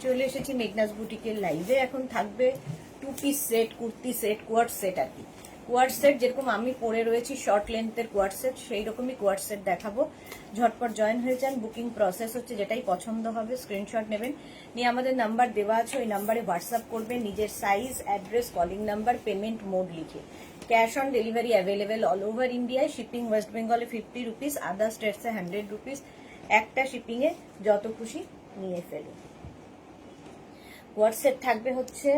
চলে এসেছি মেঘনাস বুটিকের লাইভে। এখন থাকবে two piece set, kurti set, coord set আর কি। কোয়ার্ড সেট যেরকম আমি পরে রয়েছি শর্ট লেন্থের কোয়ার্ড সেট, সেই রকমই কোয়ার্ড সেট দেখাবো। ঝটপট জয়েন হয়ে যান। বুকিং প্রসেস হচ্ছে, যেটাই পছন্দ হবে স্ক্রিনশট নেবেন, নিয়ে আমাদের নাম্বার দেওয়া আছে, ওই নাম্বারে হোয়াটসঅ্যাপ করবেন নিজের size, address, calling number, payment mode লিখে। Cash on delivery available all over ইন্ডিয়ায়। শিপিং ওয়েস্ট বেঙ্গলে 50 রুপিস, আদার স্টেটসে 100 রুপিস। একটা শিপিংয়ে যত খুশি নিয়ে ফেলে। কোয়ার্ড থাকবে হচ্ছে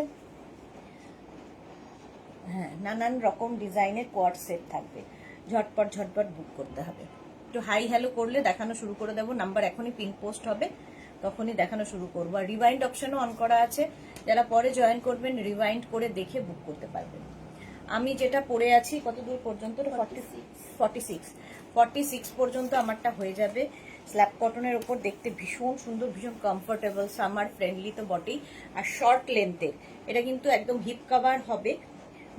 নানান রকম ডিজাইনের কোয়ার্ড সেট থাকবে। ঝটপট বুক করতে হবে। একটু হাই হ্যালো করলে দেখানো শুরু করে দেবো। নাম্বার এখনই পিন পোস্ট হবে, তখনই দেখানো শুরু করবো। আর রিওয়াইন্ড অপশনও অন করা আছে, যারা পরে জয়েন করবেন রিওয়াইন্ড করে দেখে বুক করতে পারবেন। আমি যেটা পরে আছি কত দূর পর্যন্ত, 46 পর্যন্ত আমারটা হয়ে যাবে। স্ল্যাব কটনের উপর, দেখতে ভীষণ সুন্দর, ভীষণ কমফোর্টেবল, সামার ফ্রেন্ডলি তো বটেই। আর শর্ট লেন্থের, এটা কিন্তু একদম হিপ কভার হবে।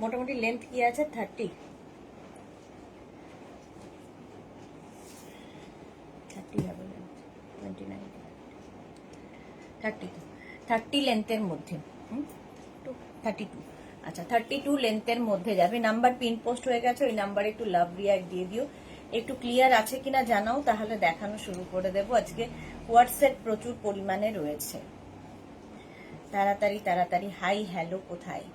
মোটামুটি লেন্থ কি আছে 30 হবে, 29 30 লেন্থের মধ্যে, 32। আচ্ছা, 32 লেন্থের মধ্যে যাবে। নাম্বার পিন পোস্ট হয়ে গেছে, ওই নাম্বারে একটু লাভ রিয়াক্ট দিয়ে দিও। একটু ক্লিয়ার আছে কিনা জানাও, তাহলে দেখানো শুরু করে দেবো। আজকে হোয়াটসঅ্যাপ প্রচুর পরিমাণে রয়েছে। তাড়াতাড়ি হাই হ্যালো কোথায়?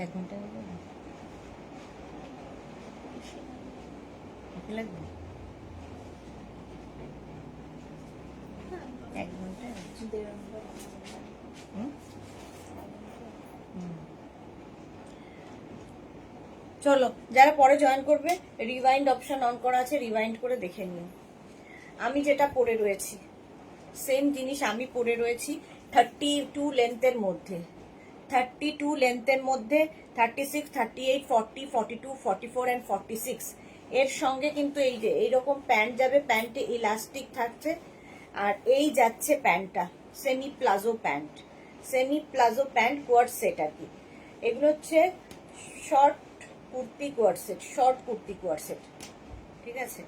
এক ঘন্টা লাগবে, 1 ঘন্টা। চলো, যারা পরে জয়েন করবে রিওয়াইন্ড অপশন অন করা আছে, রিওয়াইন্ড করে দেখে নিও। আমি যেটা পরে রয়েছি সেম জিনিস আমি পরে রয়েছি 32 লেন্থের মধ্যে। 32 লেন্থের মধ্যে 36, 38, 40, 42, 44 অ্যান্ড 46। এর সঙ্গে কিন্তু এই যে এইরকম প্যান্ট যাবে, প্যান্টে ইলাস্টিক থাকছে। আর এই যাচ্ছে প্যান্টটা সেমি প্লাজো প্যান্ট কোয়ার্ড সেট আর কি। এগুলো হচ্ছে শর্ট কুর্তি কোয়ার্ড সেট, ঠিক আছে।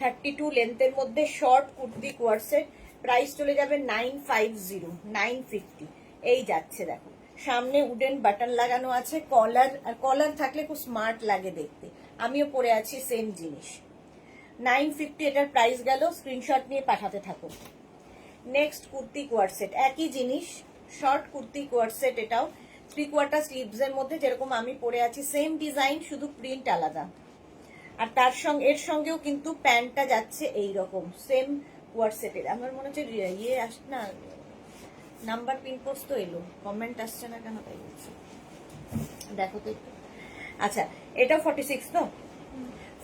32 লেন্থের মধ্যে short kurti coord set. Price চলে যাবে 950, 950। এই যাচ্ছে, দেখো সামনে উডেন বাটন লাগানো আছে, কলার থাকলে খুব স্মার্ট লাগে দেখতে। আমিও পরে আছি সেম জিনিস। 950 এটার প্রাইস গেল। স্ক্রিনশট নিয়ে পাঠাতে থাকো। নেক্সট কুর্তি কোয়ার্ড সেট, একই জিনিস, শর্ট কুর্তি কোয়ার্ড সেট। এটাও 3/4 স্লিভস এর মধ্যে, যেরকম আমি পরে আছি সেম ডিজাইন, শুধু প্রিন্ট আলাদা। আর তার সঙ্গে এর সঙ্গেও কিন্তু প্যান্টটা যাচ্ছে এইরকম সেম কোয়ার্ড সেটের। আমার মনে হচ্ছে না, নাম্বার পিন পোস্ট তো এলো, কমেন্ট আসছে না কেন তাই বলছি, দেখো তো একটু। আচ্ছা, এটা 46 তো,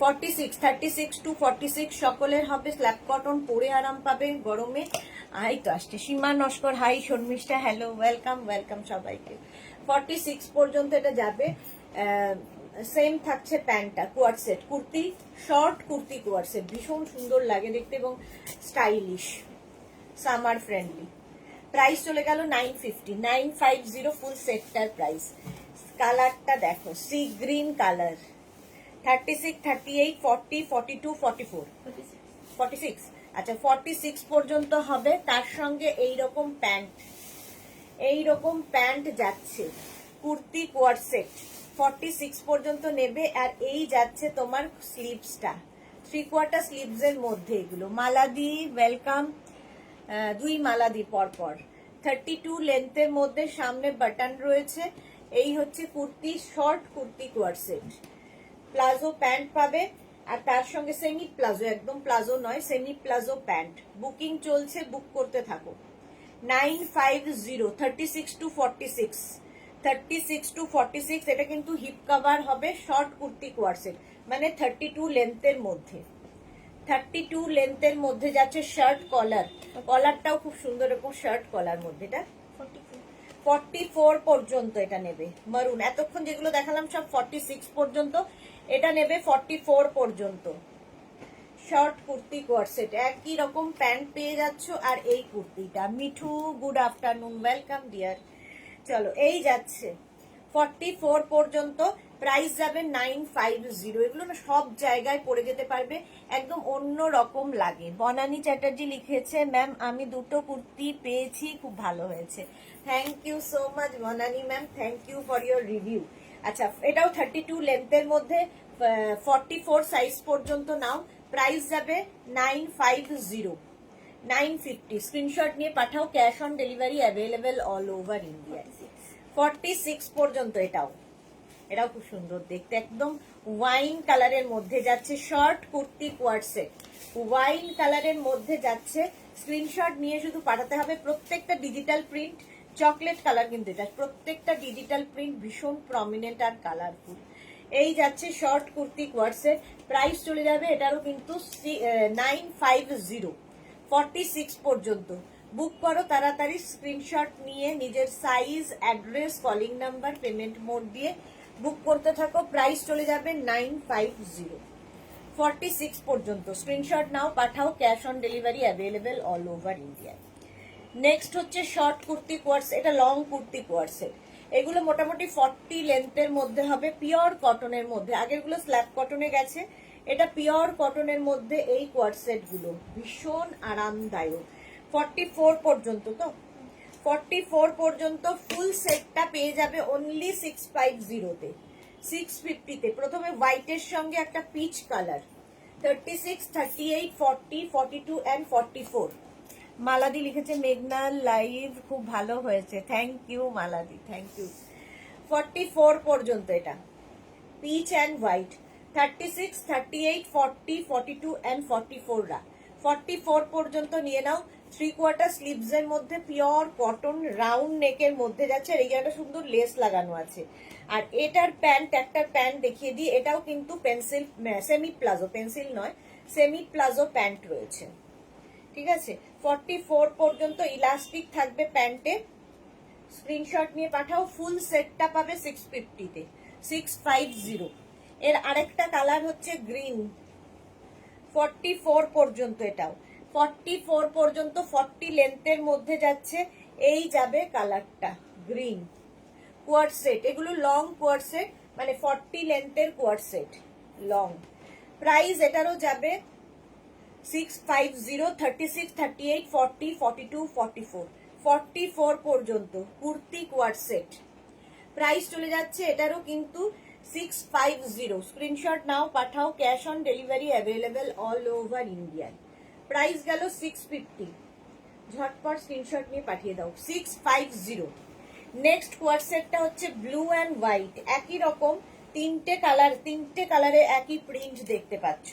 36 টু 46 সকলের হবে। স্ল্যাব কটন, পরে আরাম পাবে গরমে। এই তো আসছে Seema Naskar, hi Sharmistha, hello, welcome সবাইকে। 46 পর্যন্ত এটা যাবে। সেম থাকছে প্যান্টটা, coord set kurti, short kurti coord set, ভীষণ সুন্দর লাগে দেখতে এবং স্টাইলিশ, সামার ফ্রেন্ডলি। প্রাইস চলে গেল 950 ফুল সেটটার প্রাইস। কালারটা দেখো, সি গ্রিন কালার। 36, 38, 40, 42, 44, 46। আচ্ছা, 46 পর্যন্ত হবে। তার সঙ্গে এইরকম প্যান্ট যাচ্ছে, কুর্তি কোয়ার্ড সেট 46 পর্যন্ত নেবে। আর এই যাচ্ছে তোমার স্লিভসটা, 3/4 স্লিভস এর মধ্যে। এগুলো মালাদি, ওয়েলকাম, 2 মালাদি পরপর। 32 লেন্থের মধ্যে, সামনে বাটন রয়েছে। এই হচ্ছে kurti, short kurti coord set. Palazzo pant পাবে, আর তার সঙ্গে সেমি প্লাজো, একদম প্লাজো নয়, সেমি প্লাজো প্যান্ট। বুকিং চলছে, বুক করতে থাকো। 950, 36 টু 46, 36 টু 46। এটা কিন্তু হিপ কভার হবে, শর্ট কুর্তি কোয়ার্ড সেট, মানে 32 লেন্থের মধ্যে। 32 লেন্থের মধ্যে যাচ্ছে শার্ট কলারটাও খুব সুন্দর, এরকম শার্ট কলার মধ্যে। এটা 44 পর্যন্ত এটা নেবে। মারুন, এতক্ষণ যেগুলো দেখালাম সব 46 পর্যন্ত, এটা নেবে 44 পর্যন্ত। শর্ট কুর্তি কোয়ারসেট, একই রকম প্যান্ট পেয়ে যাচ্ছ আর এই কুর্তিটা। Mithu good afternoon, welcome deer. চলো এই যাচ্ছে 44 পর্যন্ত, প্রাইস যাবে 950। এগুলো না সব জায়গায় পরে যেতে পারবে, একদম অন্য রকম লাগে। বনানী চ্যাটার্জি লিখেছে ম্যাম আমি দুটো কুর্তি পেয়েছি, খুব ভালো হয়েছে। Thank you so much Banani ma'am, thank you for your review. আচ্ছা এটাও 32 লেন্থের মধ্যে, 44 সাইজ পর্যন্ত নাও, প্রাইস যাবে 950, 950। স্ক্রিনশট নিয়ে পাঠাও, cash on delivery available all over India. 46 পর্যন্ত এটাও খুব সুন্দর দেখতে, একদম ওয়াইন কালারের মধ্যে যাচ্ছে, শর্ট কুর্তি কোয়ার্সেট, ওয়াইন কালারের মধ্যে যাচ্ছে। স্ক্রিনশট নিয়ে শুধু পাঠাতে হবে। প্রত্যেকটা ডিজিটাল প্রিন্ট, চকলেট কালার কিন্তু এটা, প্রত্যেকটা ডিজিটাল প্রিন্ট ভীষণ প্রমিনেন্ট আর কালারফুল। এই যাচ্ছে শর্ট কুর্তি কোয়ার্সেট, প্রাইস চলে যাবে এটারও কিন্তু 950, 46 পর্যন্ত। বুক করো তাড়াতাড়ি, স্ক্রিনশট নিয়ে নিজের size, address, calling number, payment mode দিয়ে বুক করতে থাকো। প্রাইস চলে যাবে 950, 46 পর্যন্ত। স্ক্রিনশট নাও, পাঠাও, cash on delivery available all over India. Next হচ্ছে শর্ট কুর্তি কোয়ার্স, এটা লং কুর্তি কোয়ার্সেট। এগুলো মোটামুটি 40 লেন্থের মধ্যে হবে, পিওর কটনের মধ্যে। আগেরগুলো স্ল্যাব কটনে গেছে, এটা পিওর কটনের মধ্যে। এই কোয়ার্সেট গুলো ভীষণ আরামদায়ক। 44 পর্যন্ত, তো 44 পর্যন্ত ফুল সেটটা পেয়ে যাবে অনলি 650-তে, 650-তে। প্রথমে হোয়াইটের সঙ্গে একটা পিচ কালার, 36, 38, 40, 42 অ্যান্ড 44। মালাদি লিখেছে মেঘনা লাইভ খুব ভালো হয়েছে, থ্যাংক ইউ মালাদি, থ্যাংক ইউ। 44 পর্যন্ত এটা পিচ অ্যান্ড হোয়াইট, 36, 38, 40, 42 অ্যান্ড 44 রা। 44 পর্যন্ত নিয়ে নাও। 3/4 স্লিভস এর মধ্যে পিওর কটন, রাউন্ড নেকের মধ্যে যাচ্ছে, আর এই জায়গাটা সুন্দর লেস লাগানো আছে। আর এটার প্যান্ট, একটা প্যান্ট দেখিয়ে দিই, এটাও কিন্তু পেন্সিল, সেমি প্লাজো, পেন্সিল নয়, সেমি প্লাজো প্যান্ট রয়েছে, ঠিক আছে। 44 পর্যন্ত ইলাস্টিক থাকবে প্যান্টে। স্ক্রিনশট নিয়ে পাঠাও। ফুল সেটটা পাবে 650-তে, 650। এর আরেকটা কালার হচ্ছে গ্রিন, 44 পর্যন্ত এটাও, 44 পর্যন্ত 40 লেন্থের মধ্যে যাচ্ছে। এই যাবে কালারটা গ্রিন কোয়ার্সেট, এগুলো লং কোয়ার্সেট, মানে 40 লেন্থের কোয়ার্সেট লং। প্রাইস এটারও যাবে 650, 36, 38, 40, 42, 44, 44 পর্যন্ত কুর্তি কোয়ার্সেট। প্রাইস চলে যাচ্ছে এটারও কিন্তু 650। স্ক্রিনশট নাও, পাঠাও, cash on delivery available all over India. Price গেল 650, ঝটপট স্ক্রিনশট নিয়ে পাঠিয়ে দাও, 650। নেক্সট কোয়ার্সেটটা হচ্ছে ব্লু অ্যান্ড হোয়াইট, একই রকম, তিনটে কালারে একই প্রিন্ট দেখতে পাচ্ছ।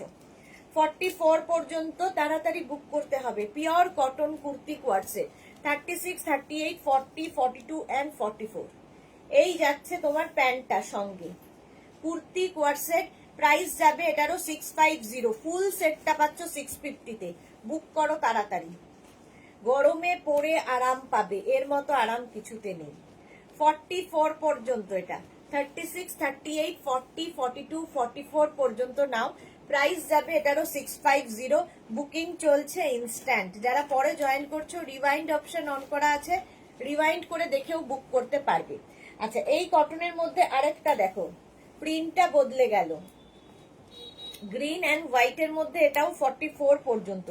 44 পর্যন্ত তাড়াতাড়ি বুক করতে হবে। Pure cotton kurti coord set, 36, 38, 40, 42 and 44। এই যাচ্ছে তোমার প্যান্টটা সঙ্গে, কুর্তি কোয়ার্সেট। প্রাইস যাবে এটারও 650, ফুল সেটটা পাচ্ছ 650-তে। বুক করো তাড়াতাড়ি, গরমে পরে আরাম পাবে, এর মতো আরাম কিছুতে নেই। 44 পর্যন্ত এটা, 36, 38, 40, 42, 44 পর্যন্ত নাও। প্রাইস যাবে এটারও 650। বুকিং চলছে ইনস্ট্যান্ট। যারা পরে জয়েন করছো, রিওয়াইন্ড অপশন অন করা আছে, রিওয়াইন্ড করে দেখেও বুক করতে পারবে। আচ্ছা এই কটনের মধ্যে আরেকটা দেখো, প্রিন্টটা বদলে গেল, গ্রিন অ্যান্ড হোয়াইটের মধ্যে, এটাও 44 পর্যন্ত,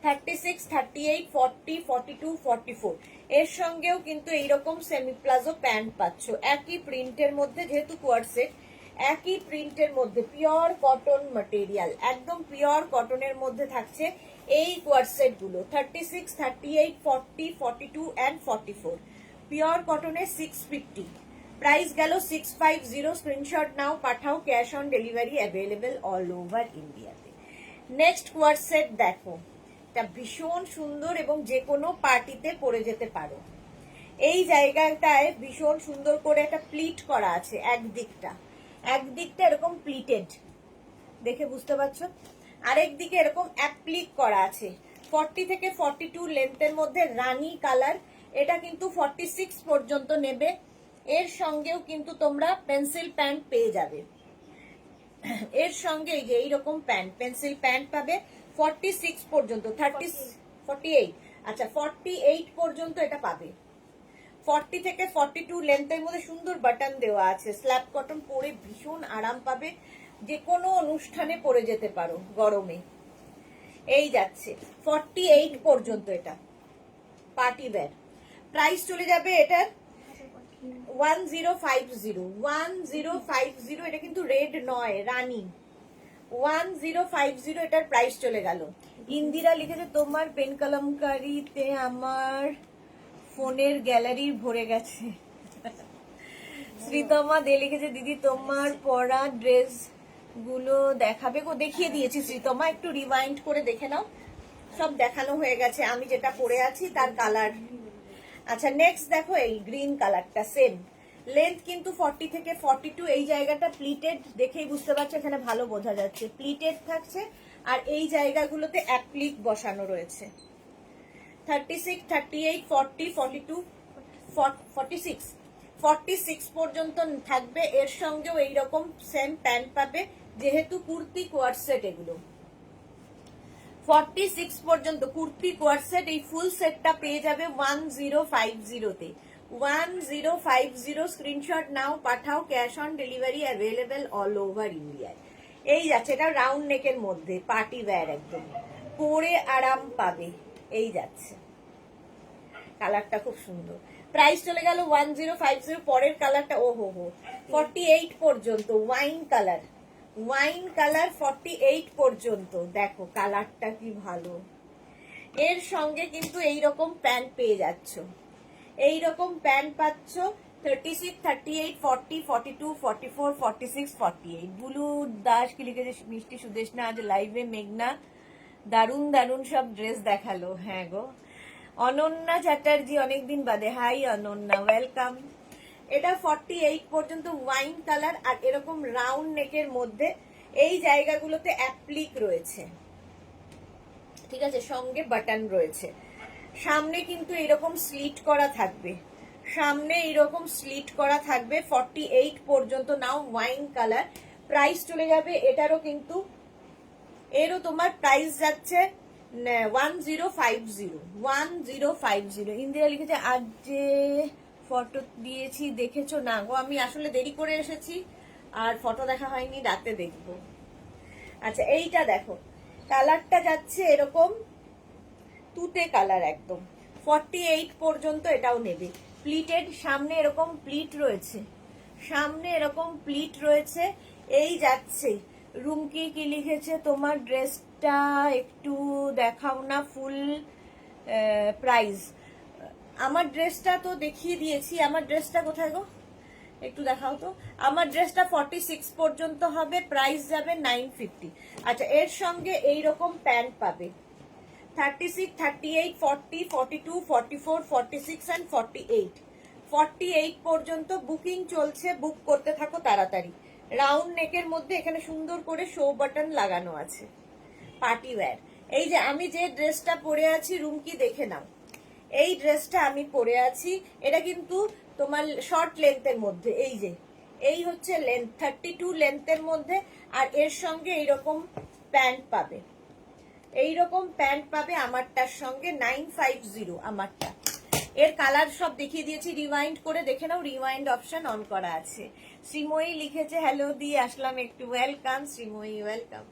36, 38, 40, 42, 44। এর সঙ্গেও কিন্তু এইরকম সেমি প্লাজো প্যান্ট পাচ্ছ, একই প্রিন্টের মধ্যে, যেহেতু কোয়ার্সেট, একই প্রিন্টের মধ্যে, পিওর কটন ম্যাটেরিয়াল, একদম পিওর কটনের মধ্যে থাকছে এই কোয়ার্সেট গুলো। 36, 38, 40, 42 অ্যান্ড 44, পিওর কটনের 650। প্রাইস গেল 650। স্ক্রিনশট নাও, পাঠাও, cash on delivery available all over ইন্ডিয়াতে। নেক্সট কোয়ার্সেট দেখো, এটা ভীষণ সুন্দর এবং যে কোনো পার্টিতে পরে যেতে পারো। এই জায়গাটায় ভীষণ সুন্দর করে একটা প্লিট করা আছে, একদিকটা এরকম প্লিটেড, দেখে বুঝতে পারছো, আরেক দিকে এরকম অ্যাপ্লিক করা আছে। 40 থেকে 42 লেন্থের মধ্যে রানী কালার, এটা কিন্তু 46 পর্যন্ত নেবে। এর সঙ্গেও কিন্তু তোমরা পেন্সিল প্যান্ট পেয়ে যাবে, এর সঙ্গে এই যে এইরকম প্যান্ট, পেন্সিল প্যান্ট পাবে। 46 পর্যন্ত 48, আচ্ছা 48 পর্যন্ত এটা পাবে। 40 থেকে 42 লেন্থের মধ্যে সুন্দর বাটন দেওয়া আছে, স্ল্যাব কটন, পরে ভীষণ আরাম পাবে, যে কোনো অনুষ্ঠানে পরে যেতে পারো গরমে। এই যাচ্ছে 48 পর্যন্ত, এটা পার্টি ওয়্যার। প্রাইস চলে যাবে এটার 1050, এটা কিন্তু রেড নয়, রানী। 1050 এটার প্রাইস চলে গেল। ইন্দিরা লিখেছে তোমার পেন কলমকারিতে আমার ফোনের গ্যালারি ভরে গেছে। শ্রীতমা দে লিখেছে দিদি তোমার পরা ড্রেস গুলো দেখাবে গো। দেখিয়ে দিয়েছি শ্রীতমা, একটু রিওয়াইন্ড করে দেখে নাও, সব দেখানো হয়ে গেছে আমি যেটা পরে আছি তার কালার। আচ্ছা নেক্সট দেখো এই গ্রিন কালারটা, সেম লেন্থ কিন্তু 40 থেকে 42। এই জায়গাটা প্লিটেড, দেখেই বুঝতে পারছো, এখানে ভালো বোঝা যাচ্ছে প্লিটেড থাকছে, আর এই জায়গাগুলোতে অ্যাপ্লিক বসানো রয়েছে। 36, 38, 40, 42, 46 পর্যন্ত থাকবে। এর সঙ্গেও এইরকম সেম প্যান্ট পাবে, যেহেতু কুর্তি কোয়ার সেট এগুলো। 46 পর্যন্ত কুর্তি কোয়ার সেট, এই ফুল সেটটা পেয়ে যাবে 1050 তে। 1050 স্ক্রিনশট নাও, পাঠাও, cash on delivery available all over ইন্ডিয়ায়। এই যাচ্ছে, এটা রাউন্ড নেকের মধ্যে পার্টি ওয়্যার, একদম পরে আরাম পাবে। এই যাচ্ছে, কালারটা খুব সুন্দর। প্রাইস চলে গেল 1050। পরের কালারটা ও হো 48 পর্যন্ত, ওয়াইন কালার, 48 পর্যন্ত। দেখো কালারটা কি ভালো। এর সঙ্গে কিন্তু এইরকম প্যান্ট পেয়ে যাচ্ছ, এইরকম প্যান্ট পাচ্ছ। 36, 38, 40, 42, 44, 46, 48। বুলু দাস কি লিখেছে, মিষ্টি সুদেশনা আজ লাইভে মেঘনা দারুন দারুন সব ড্রেস দেখালো। হ্যাঁ গো। অনন্যা চ্যাটার্জি অনেকদিন বাদে, হাই অনন্যা, ওয়েলকাম। এটা 48 পর্যন্ত, ওয়াইন কালার, আর এরকম রাউন্ড নেকের মধ্যে এই জায়গাগুলোতে অ্যাপ্লিক রয়েছে, ঠিক আছে, সঙ্গে বাটন রয়েছে। সামনে কিন্তু এরকম স্লিট করা থাকবে, সামনে এরকম স্লিট করা থাকবে 48 পর্যন্ত। নাও ওয়াইন কালার, প্রাইস চলে যাবে এটারও কিন্তু, এরও তোমার প্রাইস যাচ্ছে 1050। ইন্দিরা লিখেছে আজ যে ফটো দিয়েছি দেখেছো না গো, আমি আসলে দেরি করে এসেছি আর ফটো দেখা হয়নি, রাতে দেখবো। আচ্ছা এইটা দেখো, কালারটা যাচ্ছে এরকম তুতে কালার একদম। 48 পর্যন্ত এটাও নেবে। প্লিটেড, সামনে এরকম প্লিট রয়েছে, সামনে এরকম প্লিট রয়েছে। এই যাচ্ছে। রুমকি কি লিখেছে তোমার ড্রেসটা একটু দেখাও না, ফুল প্রাইস। আমার ড্রেসটা তো দেখিয়ে দিয়েছি, আমার ড্রেসটা কোথায় গো, একটু দেখাও তো। আমার ড্রেসটা 46 পর্যন্ত হবে, প্রাইস যাবে 950। আচ্ছা এর সঙ্গে এইরকম প্যান্ট পাবে 36, 38, 40, 42, 44, 46 and 48। 48 পর্যন্ত বুকিং চলছে, বুক করতে থাকো তাড়াতাড়ি। রাউন্ড নেকের মধ্যে এখানে সুন্দর করে শো বাটন লাগানো আছে, পার্টি ওয়্যার। এই যে আমি যে ড্রেসটা পরে আছি, রুমকি দেখে নাও, এই ড্রেসটা আমি পরে আছি, এটা কিন্তু তোমার শর্ট লেন্থের মধ্যে। এই যে এই হচ্ছে লেন্থ 32 লেন্থের মধ্যে, আর এর সঙ্গে এইরকম প্যান্ট পাবে, এইরকম প্যান্ট পাবে আমারটার সঙ্গে 950 আমারটা। এর কালার সব দেখিয়ে দিয়েছি, রিওয়াইন্ড করে দেখে নাও, রিওয়াইন্ড অপশন অন করা আছে। শ্রীময়ী লিখেছে হ্যালো দিয়ে আসলাম একটু, ওয়েলকাম শ্রীময়ী, ওয়েলকাম।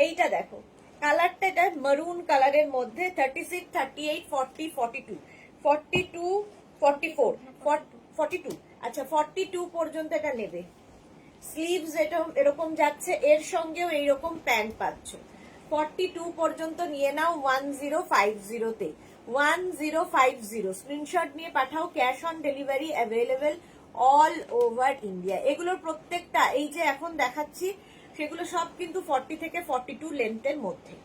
এইটা দেখো কালারটা, এটা মারুন কালারের মধ্যে 36, 38, 40, 42, 42, 44, 42। আচ্ছা 42 পর্যন্ত এটা নেবে। স্লিভস এটা এরকম যাচ্ছে, এর সঙ্গেও এইরকম প্যান্ট পাচ্ছ। 42 পর্যন্ত নিয়ে নাও 1050 তে। 1050 স্ক্রিনশট নিয়ে পাঠাও, cash on delivery available all over India. এগুলোর প্রত্যেকটা এই যে এখন দেখাচ্ছি সেগুলো সব কিন্তু 40 থেকে 42 লেন্থের মধ্যে।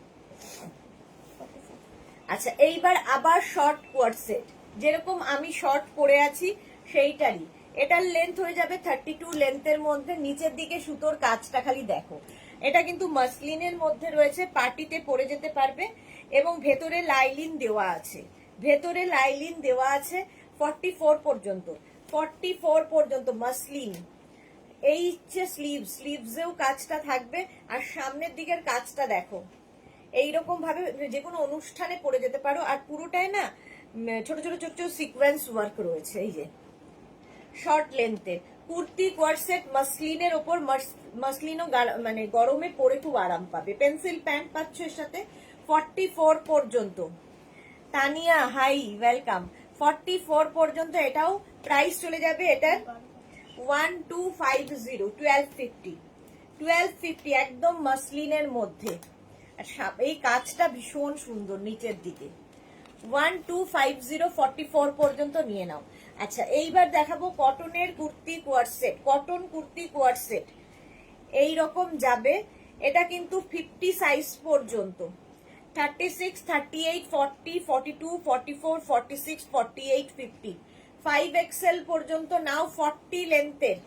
আচ্ছা এইবার আবার শর্ট কোয়ার্ট সেট, যেরকম আমি শর্ট পরে আছি সেইটারই। এটার লেন্থ হয়ে যাবে 32 লেন্থের মধ্যে। নিচের দিকে সুতোর কাজটা খালি দেখো, এটা কিন্তু মাসলিনের মধ্যে রয়েছে, পার্টিতে পরে যেতে পারবে। এবং ভেতরে লাইলিন দেওয়া আছে, ভেতরে লাইলিন দেওয়া আছে 44 পর্যন্ত। 44 পর্যন্ত মাসলিন। এই হচ্ছে স্লিভস, স্লিভসেও কাজটা থাকবে, আর সামনের দিকের কাজটা দেখো, এইরকম ভাবে যে কোনো অনুষ্ঠানে পরে যেতে পারো। আর পুরোটাই না ছোট ছোট ছোট ছোট সিকোয়েন্স ওয়ার্ক রয়েছে। এই যে শর্ট লেন্থের কুর্তি কোয়ারসেট, মাসলিনের ওপর, মাসলিনও মানে গরমে পরে খুব আরাম পাবে। পেন্সিল প্যান্ট পাচ্ছ এর সাথে 44 পর্যন্ত। Tania high, welcome. 44 পর্যন্ত। এটাও প্রাইস চলে যাবে এটার 1250, 1250 একদম মাসলিনের মধ্যে। আর এই কাজটা ভীষণ সুন্দর নিচের দিকে। 1250, 44 পর্যন্ত নিয়ে নাও। আচ্ছা, এইবার দেখাবো কটনের কুর্তি কোয়ারসেট। কটন কুর্তি কোয়ারসেট এইরকম যাবে। এটা কিন্তু 50 সাইজ পর্যন্ত। 36, 38, 40, 42, 44, 46, 48, 50, 5XL পর্যন্ত নাও। 40 লেন্থের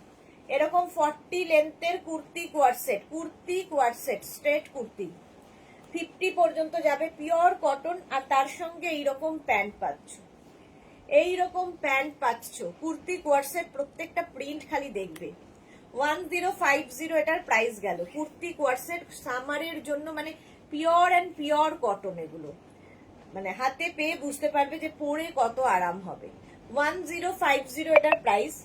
এরকম 40 লেন্থের কুর্তি কোয়ারসেট, কুর্তি কোয়ারসেট স্ট্রেট কুর্তি 50 পর্যন্ত যাবে। Pure cotton. আর তার সঙ্গে এইরকম প্যান্ট পাচ্ছ, এইরকম প্যান্ট পাচ্ছ। কুর্তি কোয়ারসেট প্রত্যেকটা প্রিন্ট খালি দেখবে। 1050 এটার প্রাইস গেল। কুর্তি কোয়ারসেট সামারের জন্য, মানে পিওর অ্যান্ড পিওর কটন। এগুলো মানে হাতে পেয়ে বুঝতে পারবে যে পরে কত আরাম হবে। 1050 এটার প্রাইস।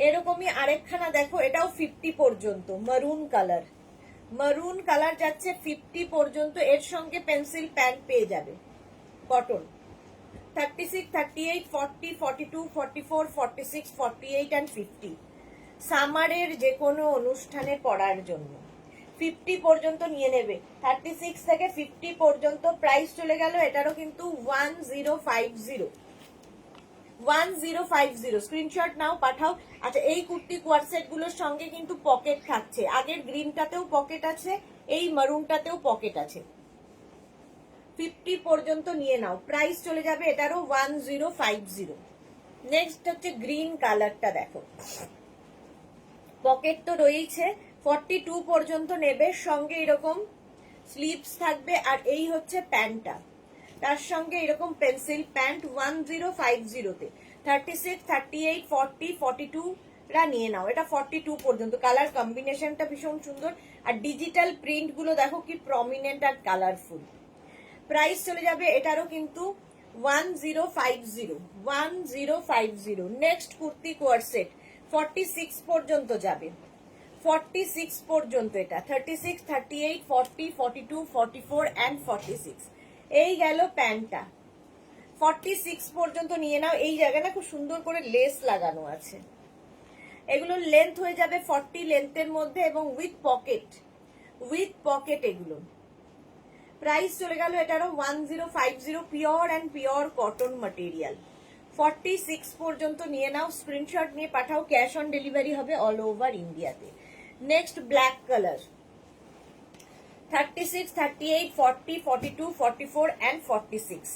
এরকমই আরেকখানা দেখো, এটাও 50 পর্যন্ত। মারুন কালার, মারুন কালার যাচ্ছে 50 পর্যন্ত। এর সঙ্গে পেন্সিল প্যান্ট পেয়ে যাবে কটন। 36, 38, 40, 42, 44, 46, 48 and 50 সামারের যে কোনো অনুষ্ঠানে পরার জন্য 50 পর্যন্ত নিয়ে নেবে। 36 থেকে 50 পর্যন্ত প্রাইস চলে গেল। এটারও কিন্তু 1050, 1050 স্ক্রিনশট নাও, পাঠাও। আচ্ছা, এই কুর্তি কোয়ারসেট গুলোর সঙ্গে কিন্তু পকেট থাকছে। আগের গ্রিনটাতেও পকেট আছে, এই মারুনটাতেও পকেট আছে। 50 পর্যন্ত নিয়ে নাও। প্রাইস চলে যাবে এটারও 1050। নেক্সট হচ্ছে গ্রিন কালারটা দেখো, পকেট তো রয়েছে। 42 পর্যন্ত নেবে। সঙ্গে এরকম স্লিভস থাকবে। আর এই হচ্ছে প্যান্টটা, তার সঙ্গে এরকম পেন্সিল প্যান্ট 1050 তে। 36, 38, 40, 42 রা নিয়ে নাও। এটা 42 পর্যন্ত। কালার কম্বিনেশনটা ভীষণ সুন্দর। আর ডিজিটাল প্রিন্ট গুলো দেখো কি প্রমিনেন্ট আর কালারফুল। প্রাইস চলে যাবে এটারও কিন্তু 1050, 1050। নেক্সট কুর্তি কোয়ারসেট 46 পর্যন্ত যাবে। 46 পর্যন্ত এটা। 36, 38, 40, 42, 44 and 46। এই গেল প্যান্টটা। 46 পর্যন্ত নিয়ে নাও। এই জায়গাটা খুব সুন্দর করে লেস লাগানো আছে। এগুলোর লেন্থ হয়ে যাবে 40 লেন্থের মধ্যে এবং উইথ পকেট, উইথ পকেট এগুলো। প্রাইস চলে গেল এটারও 1050, pure and pure cotton material. 46 পর্যন্ত নিয়ে নাও। স্ক্রিনশট নিয়ে পাঠাও। ক্যাশ অন ডেলিভারি হবে অল ওভার ইন্ডিয়াতে। Next black colour 36, 38, 40, 42, 44 and 46।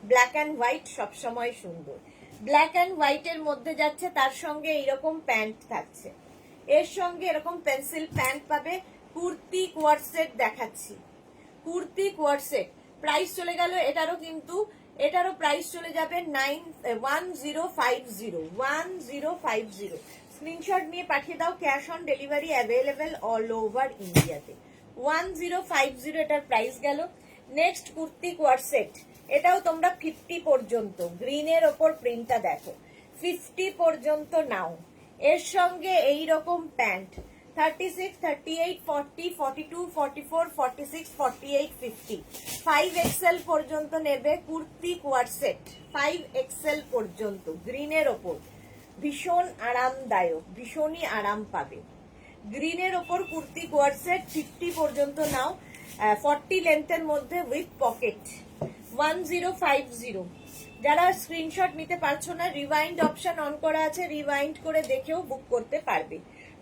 Black and white সবসময় সুন্দর। ব্ল্যাক অ্যান্ড হোয়াইটের মধ্যে যাচ্ছে, তার সঙ্গে এইরকম প্যান্ট থাকছে। এর সঙ্গে এরকম পেন্সিল প্যান্ট পাবে। কুর্তি কোয়ারসেট দেখাচ্ছি, কুর্তি কোয়ারসেট। প্রাইস চলে গেল এটারও কিন্তু, এটারও প্রাইস চলে যাবে 1050, 1050। স্ক্রিনশট নিয়ে পাঠিয়ে দাও। Cash on delivery available all over ইন্ডিয়াতে। 1050 এটার প্রাইস গেল। নেক্সট কুর্তি কোয়ারসেট, এটাও তোমরা 50 পর্যন্ত। গ্রিনের ওপর প্রিন্টটা দেখো, 50 পর্যন্ত নাও। এর সঙ্গে এইরকম প্যান্ট 36, 38, 40, 42, 44, 46, 48, 50, 5XL পর্যন্ত নেবে। কুর্তি কোয়ারসেট 5XL পর্যন্ত গ্রিনের ওপর। ভীষণ আরামদায়ক, ভীষণই আরাম পাবে। গ্রিনের ওপর কুর্তি কোয়ারসেট 50 পর্যন্ত নাও। 40 লেন্থের মধ্যে উইথ পকেট। 1050। যারা স্ক্রিনশট নিতে পারছো না, রিওয়াইন্ড অপশন অন করা আছে, রিওয়াইন্ড করে দেখেও বুক করতে পারবে।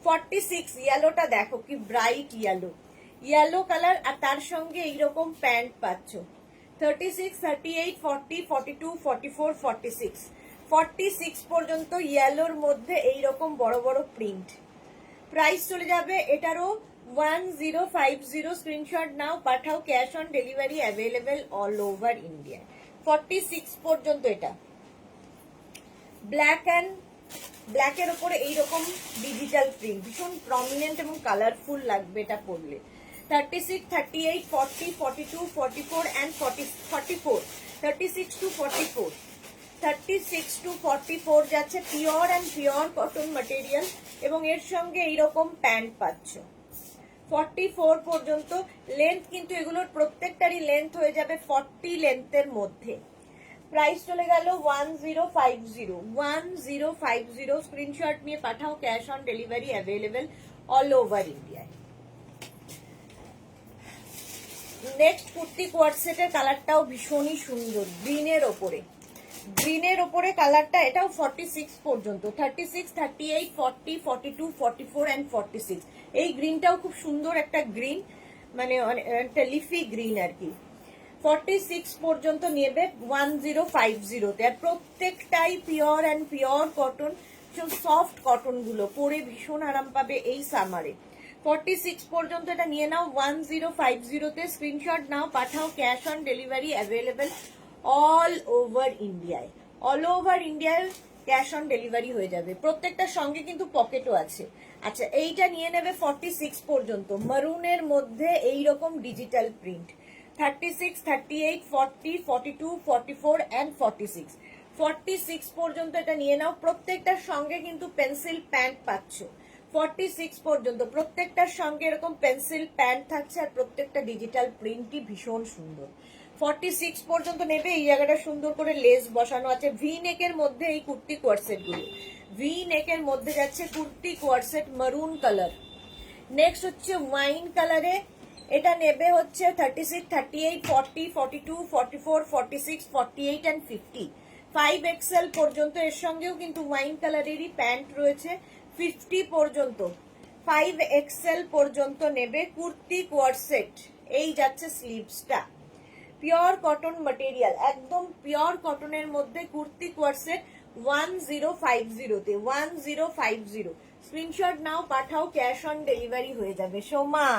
46 ইয়েলোটা দেখো কি ব্রাইট ইয়েলো, ইয়েলো কালার। আর তার সঙ্গে এইরকম প্যান্ট পাচ্ছ। 36, 38, 40, 42, 44, 46, 46 পর্যন্ত ইয়েলোর মধ্যে এইরকম বড় বড় প্রিন্ট। প্রাইস চলে যাবে এটারও 1050। স্ক্রিনশট নাও, পাঠাও। Cash on delivery available all over India. 46 পর্যন্ত এটা। ব্ল্যাকের ওপরে এইরকম ডিজিটাল প্রিন্ট, ভীষণ প্রমিনেন্ট এবং কালারফুল লাগবে এটা পরলে। 36, 38, 40, 42, 44 and 44. 36 to 44. 36 to 44 যাচ্ছে pure and pure cotton material এবং এর সঙ্গে এইরকম প্যান্ট পাচ্ছ। 44 পর্যন্ত লেন্থ, কিন্তু এগুলোর প্রত্যেকটারই লেন্থ হয়ে যাবে 40 লেন্থের মধ্যে। প্রাইস চলে গেল 1050। 1050 স্ক্রিনশট নিয়ে পাঠাও, cash on delivery available all over ইন্ডিয়ায়। নেক্সট কুর্তি কোয়ার্ড সেটের কালারটাও ভীষণই সুন্দর, গ্রিনের ওপরে। গ্রিনের ওপরে কালারটা, এটাও 46 পর্যন্ত। 36, 38, 40, 42, 44 and 46। এই গ্রিনটাও খুব সুন্দর একটা গ্রিন, মানে একটা লিফি গ্রিন আর কি। 46 পর্যন্ত নেবে 1050-তে। আর প্রত্যেকটাই pure and pure cotton, soft cotton গুলো পরে ভীষণ আরাম পাবে এই সামারে। 46 পর্যন্ত এটা নিয়ে নাও 1050-তে। স্ক্রিনশট নাও, পাঠাও, cash on delivery available all over ইন্ডিয়ায়। অল ওভার ইন্ডিয়ায় ক্যাশ অন ডেলিভারি হয়ে যাবে। প্রত্যেকটার সঙ্গে কিন্তু পকেটও আছে। আচ্ছা, এইটা নিয়ে নেবে 46 পর্যন্ত, মারুনের মধ্যে এইরকম ডিজিটাল প্রিন্ট। 36, 38, 40, 42, 44 and 46। 46 পর্যন্ত এটা নিয়ে নাও। প্রত্যেকটার সঙ্গে কিন্তু পেন্সিল প্যান্ট পাচ্ছ। 46 পর্যন্ত প্রত্যেকটার সঙ্গে এরকম পেন্সিল প্যান্ট থাকছে, আর প্রত্যেকটা ডিজিটাল প্রিন্টই ভীষণ সুন্দর। 46 পর্যন্ত নেবে। এই জায়গাটা সুন্দর করে লেস বসানো আছে। ভি নেকের মধ্যে এই কুর্তি কোয়ার্সেট গুলো, ভি নেকের মধ্যে যাচ্ছে কুর্তি কোয়ার্সেট মারুন কালার। নেক্সট হচ্ছে ওয়াইন কালারে, এটা নেবে হচ্ছে 36, 38, 40, 42, 44, 46, 48 and 50। 5XL পর্যন্ত। এর সঙ্গেও কিন্তু ওয়াইন কালারেরই প্যান্ট রয়েছে। 50 পর্যন্ত, 5XL পর্যন্ত নেবে কুর্তি কোয়ার্সেট। এই যাচ্ছে স্লিভসটা, পিওর কটন ম্যাটেরিয়াল, একদম পিওর কটনের মধ্যে কুর্তি কোয়ার্সেট 1050-তে। 1050 স্ক্রিনশট নাও, পাঠাও, ক্যাশ অন ডেলিভারি হয়ে যাবে। Soma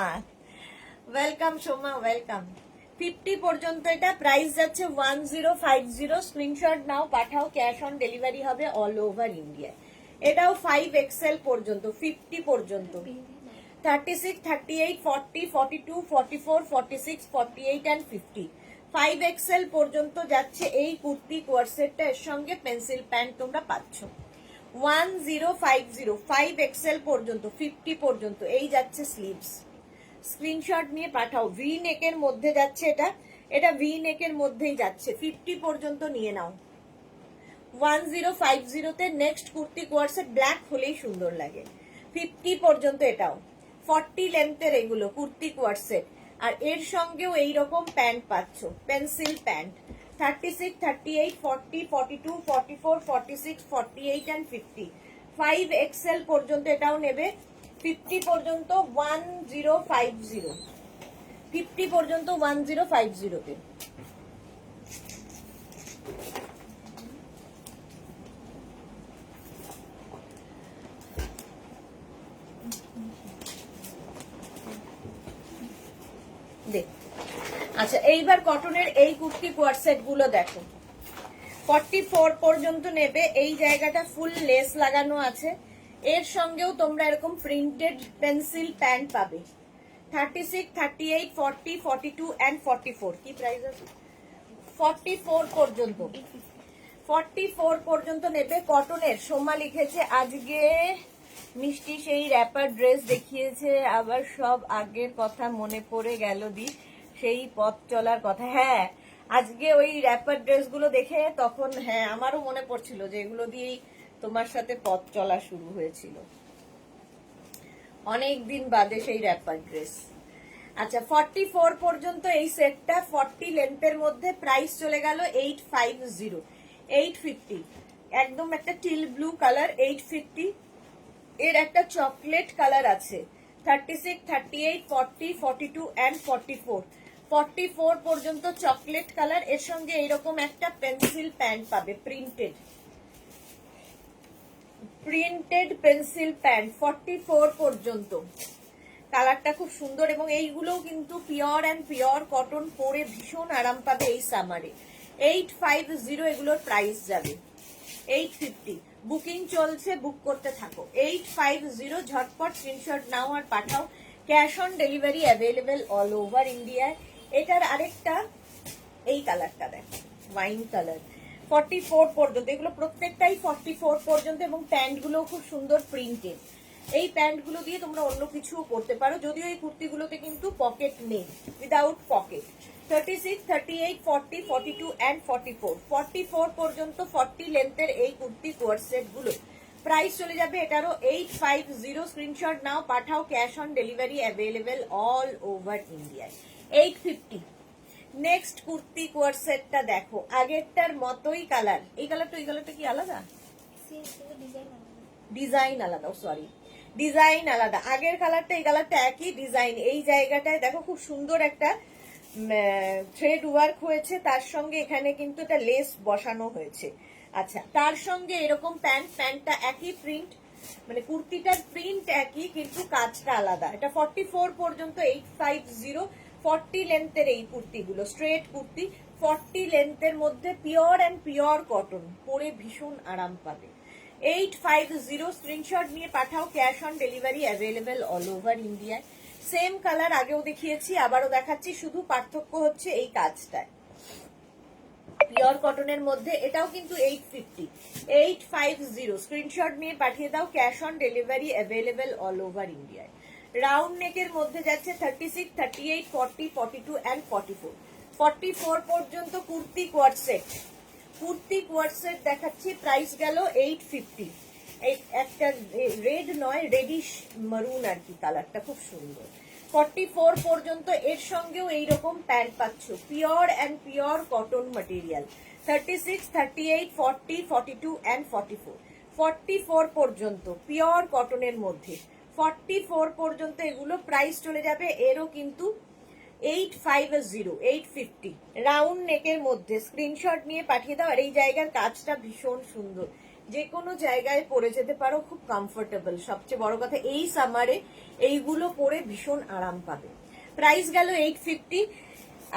welcome, Soma welcome. 50 পর্যন্ত এটা প্রাইস যাচ্ছে 1050। স্ক্রিনশট নাও, পাঠাও, ক্যাশ অন ডেলিভারি হবে অল ওভার ইন্ডিয়ায়। এটাও 5XL পর্যন্ত, 50 পর্যন্ত। 36, 38, 40, 42, 44, 46, 48 and 50। 5XL পর্যন্ত যাচ্ছে এই কুর্তি কোয়ার্সেটটা। এর সঙ্গে পেন্সিল প্যান্ট তোমরা পাচ্ছ। 1050, 5XL পর্যন্ত, 50 পর্যন্ত। এই যাচ্ছে স্লিভস। স্ক্রিনশট নিয়ে পাঠাও। ভি নেকের মধ্যে যাচ্ছে এটা, এটা ভি নেকের মধ্যেই যাচ্ছে। 50 পর্যন্ত নিয়ে নাও 1050-তে। নেক্সট কুর্তি কোয়ার্সেট ব্ল্যাক হলেই সুন্দর লাগে। 50 পর্যন্ত এটাও 40 লেন্থের এগুলো কুর্তি কোয়ার্সেট, আর এর সঙ্গেও এইরকম প্যান্ট পাচ্ছ, পেন্সিল প্যান্ট। 36, 38, 40, 42, 44, 46, 48 and 50। 5XL পর্যন্ত এটাও নেবে। 50 পর্যন্ত 1050। 50 পর্যন্ত 1050-তে। আচ্ছা, এইবার কটনের এই কুর্তি কোয়ার্সেট গুলো দেখো। 44 পর্যন্ত নেবে। এই জায়গাটা ফুল লেস লাগানো আছে, এর সঙ্গেও তোমরা এরকম প্রিন্টেড পেন্সিল প্যান্ট পাবে। 36, 38, 40, 42 and 44। কি প্রাইস আছে? 44 পর্যন্ত। 44 পর্যন্ত নেবে কটনের। সোমা লিখেছে আজকে মিষ্টি সেই র্যাপার ড্রেস দেখিয়েছে, আবার সব আগের কথা মনে পড়ে গেল দি, সেই পথ চলার কথা। হ্যাঁ, আজকে ওই র্যাপার ড্রেস গুলো দেখে তখন হ্যাঁ আমারও মনে পড়ছিল যে এগুলো দিয়েই তোমার সাথে পথ চলা শুরু হয়েছিল অনেকদিন বাদে, সেই র্যাপার ড্রেস। আচ্ছা, 44 পর্যন্ত এই সেটটা 40 লেন্থের মধ্যে। প্রাইস চলে গেল 850, 850। একদম একটা টিল ব্লু কালার, 850। এর একটা চকলেট কালার আছে। 36, 38, 40, 42 and 44। 44 পর্যন্ত চকলেট কালার, এর সঙ্গে এইরকম একটা পেন্সিল প্যান্ট পাবে, প্রিন্টেড পেন্সিল প্যান্ট। 44 পর্যন্ত কালারটা খুব সুন্দর, এবং এইগুলোও কিন্তু পিওর অ্যান্ড পিওর কটন, পরে ভীষণ আরাম পাবে এই সামারে। 850 এগুলোর প্রাইস যাবে। 850 বুকিং চলছে, বুক করতে থাকো। 850 ঝটপট স্ক্রিনশট নাও আর পাঠাও, cash on delivery available all over ইন্ডিয়ায়। এটার আরেকটা এই কালারটা দেখো, ওয়াইন কালার, 44 পর্যন্ত, এগুলো প্রত্যেকটাই 44 পর্যন্ত, এবং প্যান্ট গুলো খুব সুন্দর প্রিন্টেড। এই প্যান্ট গুলো দিয়ে তোমরা অন্য কিছু করতে পারো, যদিও এই কুর্তিগুলোতে কিন্তু পকেট নেই, উইদাউট পকেট। 36, 38, 40, 42 অ্যান্ড 44, 44 পর্যন্ত 40 লেন্থের এই কুর্তি কোয়ারসেট গুলো প্রাইস চলে যাবে এটারও 850। স্ক্রিনশট নাও, পাঠাও, cash on delivery available all over ইন্ডিয়ায়। 850। নেক্সট কুর্তি কোয়ারসেটটা দেখো, আগেরটার মতোই কালার। এই কালারটা ওই কালারটা কি আলাদা? ডিজাইন আলাদা, সরি, ডিজাইন আলাদা। আগের কালারটা এই কালারটা একই ডিজাইন। এই জায়গাটায় দেখো খুব সুন্দর একটা থ্রেড ওয়ার্ক হয়েছে, তার সঙ্গে এখানে কিন্তু এটা লেস বসানো হয়েছে। আচ্ছা, তার সঙ্গে এরকম প্যান্টটা একই প্রিন্ট, মানে কুর্তিটার প্রিন্ট একই কিন্তু কাজটা আলাদা। এটা 44 পর্যন্ত 850। 40 লেন্থের এই কুর্তিগুলো, স্ট্রেট কুর্তি, 40 লেন্থের মধ্যে পিওর অ্যান্ড পিওর কটন, পরে ভীষণ আরাম পাবে। 850। স্ক্রিনশট নিয়ে পাঠাও, cash on delivery available all over ইন্ডিয়ায়। সেম কালার আগেও দেখিয়েছি, আবারও দেখাচ্ছি, শুধু পার্থক্য হচ্ছে এই কাজটায়। পিওর কটনের মধ্যে এটাও কিন্তু 850। 850। স্ক্রিনশট নিয়ে পাঠিয়ে দাও, cash on delivery available all over ইন্ডিয়ায়। রাউন্ড নেকের মধ্যে যাচ্ছে 36, 38, 40, 42 অ্যান্ড 44। 44 পর্যন্ত কুর্তি কোয়ারসেট, কুর্তি কোয়ারসেট দেখাচ্ছি। প্রাইস গেল 850। এই একটা রেড নয়, রেডিশ মারুন আর কি, কালারটা খুব সুন্দর। 44 পর্যন্ত এর সঙ্গেও এইরকম প্যান্ট পাচ্ছ, pure and pure cotton material. 36, 38, 40, 42 and 44। 44 পর্যন্ত পিওর কটনের মধ্যে, 44 পর্যন্ত এগুলো প্রাইস চলে যাবে এরও কিন্তু 850, 850। রাউন্ড নেকের মধ্যে স্ক্রিনশট নিয়ে পাঠিয়ে দাও। আর এই জায়গার কাজটা ভীষণ সুন্দর, যে কোনো জায়গায় পরে যেতে পারো, খুব কমফোর্টেবল। সবচেয়ে বড় কথা, এই সামারে এইগুলো পরে ভীষণ আরাম পাবে। প্রাইস গেল 850।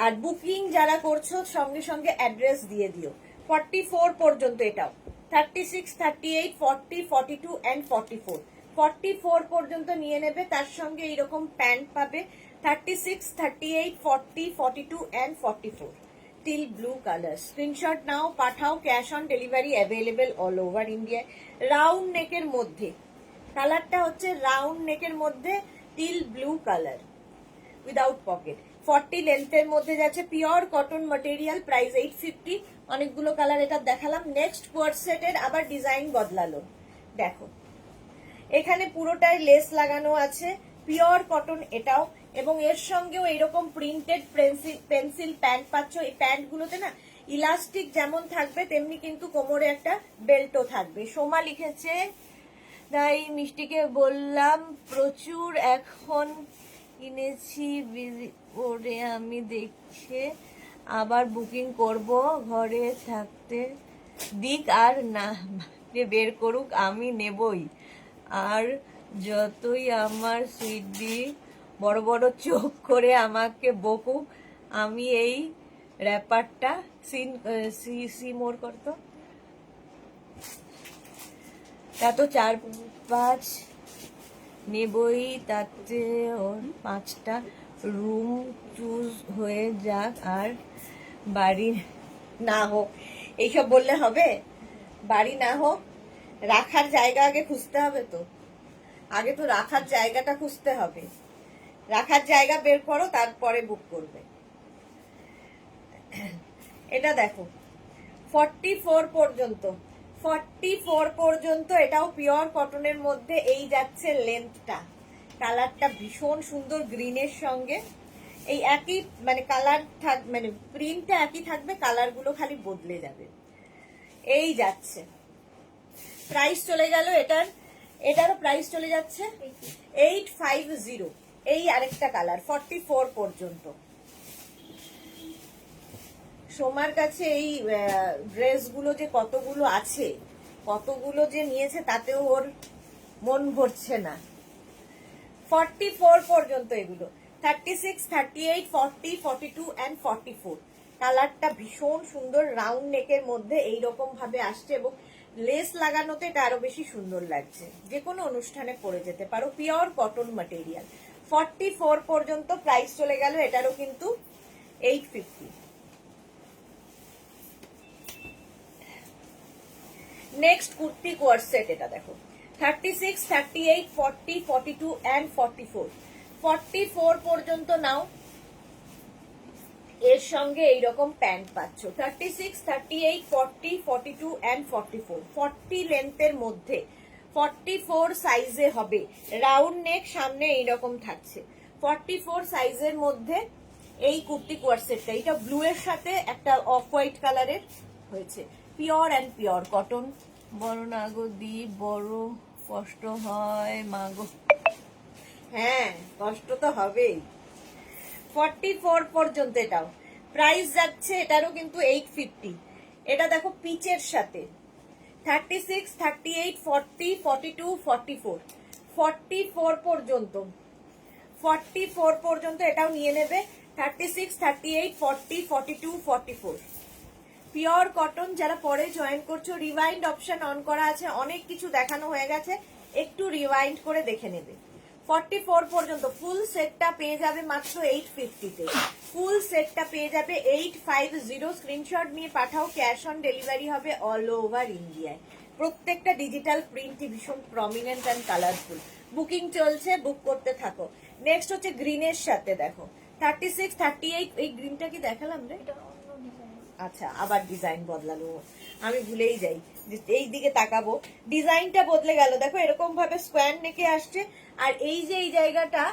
আর বুকিং যারা করছো সঙ্গে সঙ্গে অ্যাড্রেস দিয়ে দিও। 44 পর্যন্ত এটাও, 36, 38, 40, 42 অ্যান্ড 44। 44 পর্যন্ত নিয়ে নেবে, তার সঙ্গে এইরকম প্যান্ট পাবে। 36, 38, 40, 42 and 44, teal blue colour. Screenshot নাও, পাঠাও, cash on delivery available all over ইন্ডিয়ায়। রাউন্ড নেকের মধ্যে, কালারটা হচ্ছে রাউন্ড নেকের মধ্যে teal blue colour, without pocket. 40 লেন্থের মধ্যে যাচ্ছে, পিওর কটন ম্যাটেরিয়াল। প্রাইস 850। অনেকগুলো কালার এটা দেখালাম। নেক্সট কোয়ারসেটের আবার ডিজাইন বদলালো, দেখো এখানে পুরোটাই লেস লাগানো আছে, পিওর কটন এটাও, এবং এর সঙ্গেও এইরকম প্রিন্টেড পেন্সিল প্যান্ট পাচ্ছ। এই প্যান্ট গুলোতে না ইলাস্টিক যেমন থাকবে তেমনি কিন্তু কোমরে একটা বেল্টও থাকবে। সোমা লিখেছে, তাই মিষ্টিকে বললাম প্রচুর এখন কিনেছি, করে আমি দেখে আবার বুকিং করব, ঘরে থাকতে দিক আর না বের করুক, আমি নেবই। আর যতই আমার সুইটবি বড় বড় চোখ করে আমাকে বকুক, আমি এই র্যাপারটা সি মোর করতো, তা তো 4-5 নেবই, তাতে ওর 5টা রুম চুজ হয়ে যাক, আর বাড়ি না হোক। এইসব বললে হবে? বাড়ি না হোক, রাখার জায়গা আগে খুঁজতে হবে, তো আগে তো রাখার জায়গাটা খুঁজতে হবে। রাখার জায়গা বের করো, তারপরে বুক করবে। এটা দেখো 44 পর্যন্ত, 44 পর্যন্ত এটাও পিওর কটনের মধ্যে। এই যাচ্ছে লেন্থটা, কালারটা ভীষণ সুন্দর গ্রিনের সঙ্গে। এই একই মানে কালার থাক, মানে প্রিন্টটা একই থাকবে, কালার গুলো খালি বদলে যাবে। এই যাচ্ছে, প্রাইস চলে গেল এটারও প্রাইস চলে যাচ্ছে 850। এই আরেকটা কালার 44 পর্যন্ত। সোমার কাছে এই ড্রেসগুলো যে কতগুলো আছে, কতগুলো যে নিয়েছে, তাতেও ওর মন ভরছে না। 44 পর্যন্ত এগুলো, 36, 38, 40, 42 অ্যান্ড 44। কালারটা ভীষণ সুন্দর, রাউন্ড নেকের মধ্যে এইরকম ভাবে আসছে, এবং লেস লাগানোতে এটা আরো বেশি সুন্দর লাগছে। যে কোনো অনুষ্ঠানে পরে যেতে পারো, পিওর কটন ম্যাটেরিয়াল। 44 পর্যন্ত প্রাইস চলে গেল, এটারও কিন্তু 850। নেক্সট কুর্তি কোয়ার সেট, এটা দেখো 36, 38, 40, 42 and 44। 44 পর্যন্ত নাও, এর সঙ্গে এইরকম প্যান্ট পাচ্ছ। 36, 38, 40, 42 and 44। 40 লেন্থের মধ্যে 44 সাইজে হবে, রাউন্ড নেক, সামনে এইরকম থাকছে। 44 সাইজের মধ্যে এই কুর্তি কোয়ার সেটটা, এটা ব্লু এর সাথে একটা অফ হোয়াইট কালারের হয়েছে। Pure and pure cotton. বড় না গো দি, বড় কষ্ট হয় মাগো। হ্যাঁ, কষ্ট তো হবেই। 44 পর্যন্ত এটাও প্রাইস যাচ্ছে, এটারও কিন্তু 850। এটা দেখো পিচের সাথে 36, 38, 40, 42, 44। 44 পর্যন্ত, 44 পর্যন্ত এটাও নিয়ে নেবে। 36, 38, 40, 42, 44। Pure cotton. যারা পরে জয়েন করছো, রিওয়াইন্ড অপশন অন করা আছে, অনেক কিছু দেখানো হয়ে গেছে, একটু রিওয়াইন্ড করে দেখে নেবে। 44 পর্যন্ত ফুল সেটটা পেয়ে যাবে মাত্র 850 তে। ফুল সেটটা পেয়ে যাবে 850। স্ক্রিনশট নিয়ে পাঠাও, ক্যাশ অন ডেলিভারি হবে অল ওভার ইন্ডিয়ায়। প্রত্যেকটা ডিজিটাল প্রিন্টই ভীষণ প্রমিনেন্ট অ্যান্ড কালারফুল। বুকিং চলছে, বুক করতে থাকো। নেক্সট হচ্ছে গ্রিনের সাথে, দেখো 36, 38। এই গ্রিনটা কি দেখালাম রে? আচ্ছা, আবার ডিজাইন বদলালো, আমি ভুলেই যাই এই দিকে তাকাবো। ডিজাইনটা বদলে গেল, দেখো এরকম ভাবে স্কোয়ার নেকে আসছে। আর এই যে এই জায়গাটা,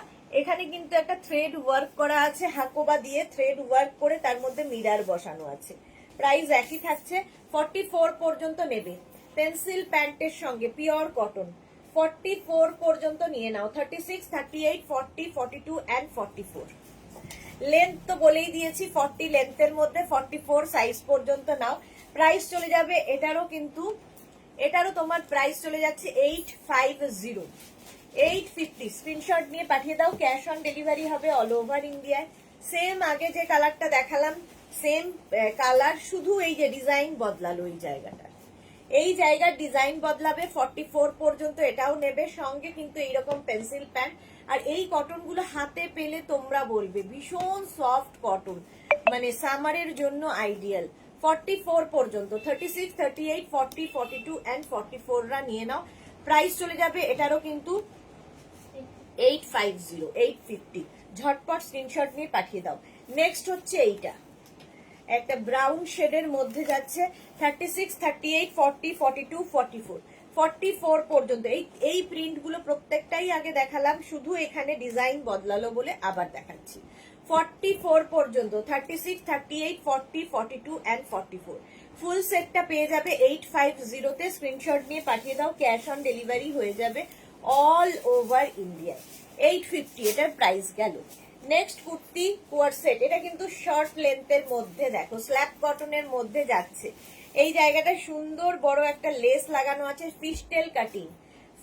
এখানে কিন্তু একটা থ্রেড ওয়ার্ক করা আছে, হাকোবা দিয়ে থ্রেড ওয়ার্ক করে তার মধ্যে মিরার বসানো আছে। প্রাইস একই থাকছে। 44 পর্যন্ত নেবে, পেন্সিল প্যান্টের সঙ্গে পিওর কটন। 44 পর্যন্ত নিয়ে নাও। 36, 38, 40, 42 and 44। লেন্থ তো বলেই দিয়েছি, 40 লেন্থের মধ্যে 44 সাইজ পর্যন্ত নাও। প্রাইস চলে যাবে এটারও কিন্তু, এটারও তোমার প্রাইস চলে যাচ্ছে 850। 850 স্ক্রিনশট নিয়ে পাঠিয়ে দাও, ক্যাশ অন ডেলিভারি হবে অল ওভার ইন্ডিয়ায়। সেম আগে যে কালারটা দেখালাম, সেম কালার, শুধু এই যে ডিজাইন বদলালো, এই জায়গাটা, এই জায়গার ডিজাইন বদলাবে। 44 পর্যন্ত এটাও নেবে, সঙ্গে কিন্তু এইরকম পেন্সিল প্যান্ট। আর এই কটন গুলো হাতে পেলে তোমরা বলবে ভীষণ সফট কটন, মানে সামারের জন্য আইডিয়াল। 44 পর্যন্ত 36, 38, 40, 42 and 44 রা নিয়ে নাও। প্রাইস চলে যাবে এটারও কিন্তু 850, 850। ঝটপট স্ক্রিনশট নিয়ে পাঠিয়ে দাও। নেক্সট হচ্ছে এইটা, একটা ব্রাউন শেডের মধ্যে যাচ্ছে। 36, 38, 40, 42, 44। 44 পর্যন্ত এই প্রিন্ট গুলো প্রত্যেকটাই আগে দেখালাম, শুধু এখানে ডিজাইন বদলালো বলে আবার দেখাচ্ছি। 44 পর্যন্ত 36, 38, 40, 42 and 44। ফুল সেটটা পেয়ে যাবে 850 তে। স্ক্রিনশট নিয়ে পাঠিয়ে দাও, ক্যাশ অন ডেলিভারি হয়ে যাবে অল ওভার ইন্ডিয়া। 850 এটার প্রাইস গেল। নেক্সট কুর্তি কোয়ার সেট, এটা কিন্তু শর্ট লেন্থের মধ্যে, দেখো স্ল্যাব কটনের মধ্যে যাচ্ছে। এই জায়গাটা সুন্দর বড় একটা লেস লাগানো আছে, ফিশটেল কাটিং।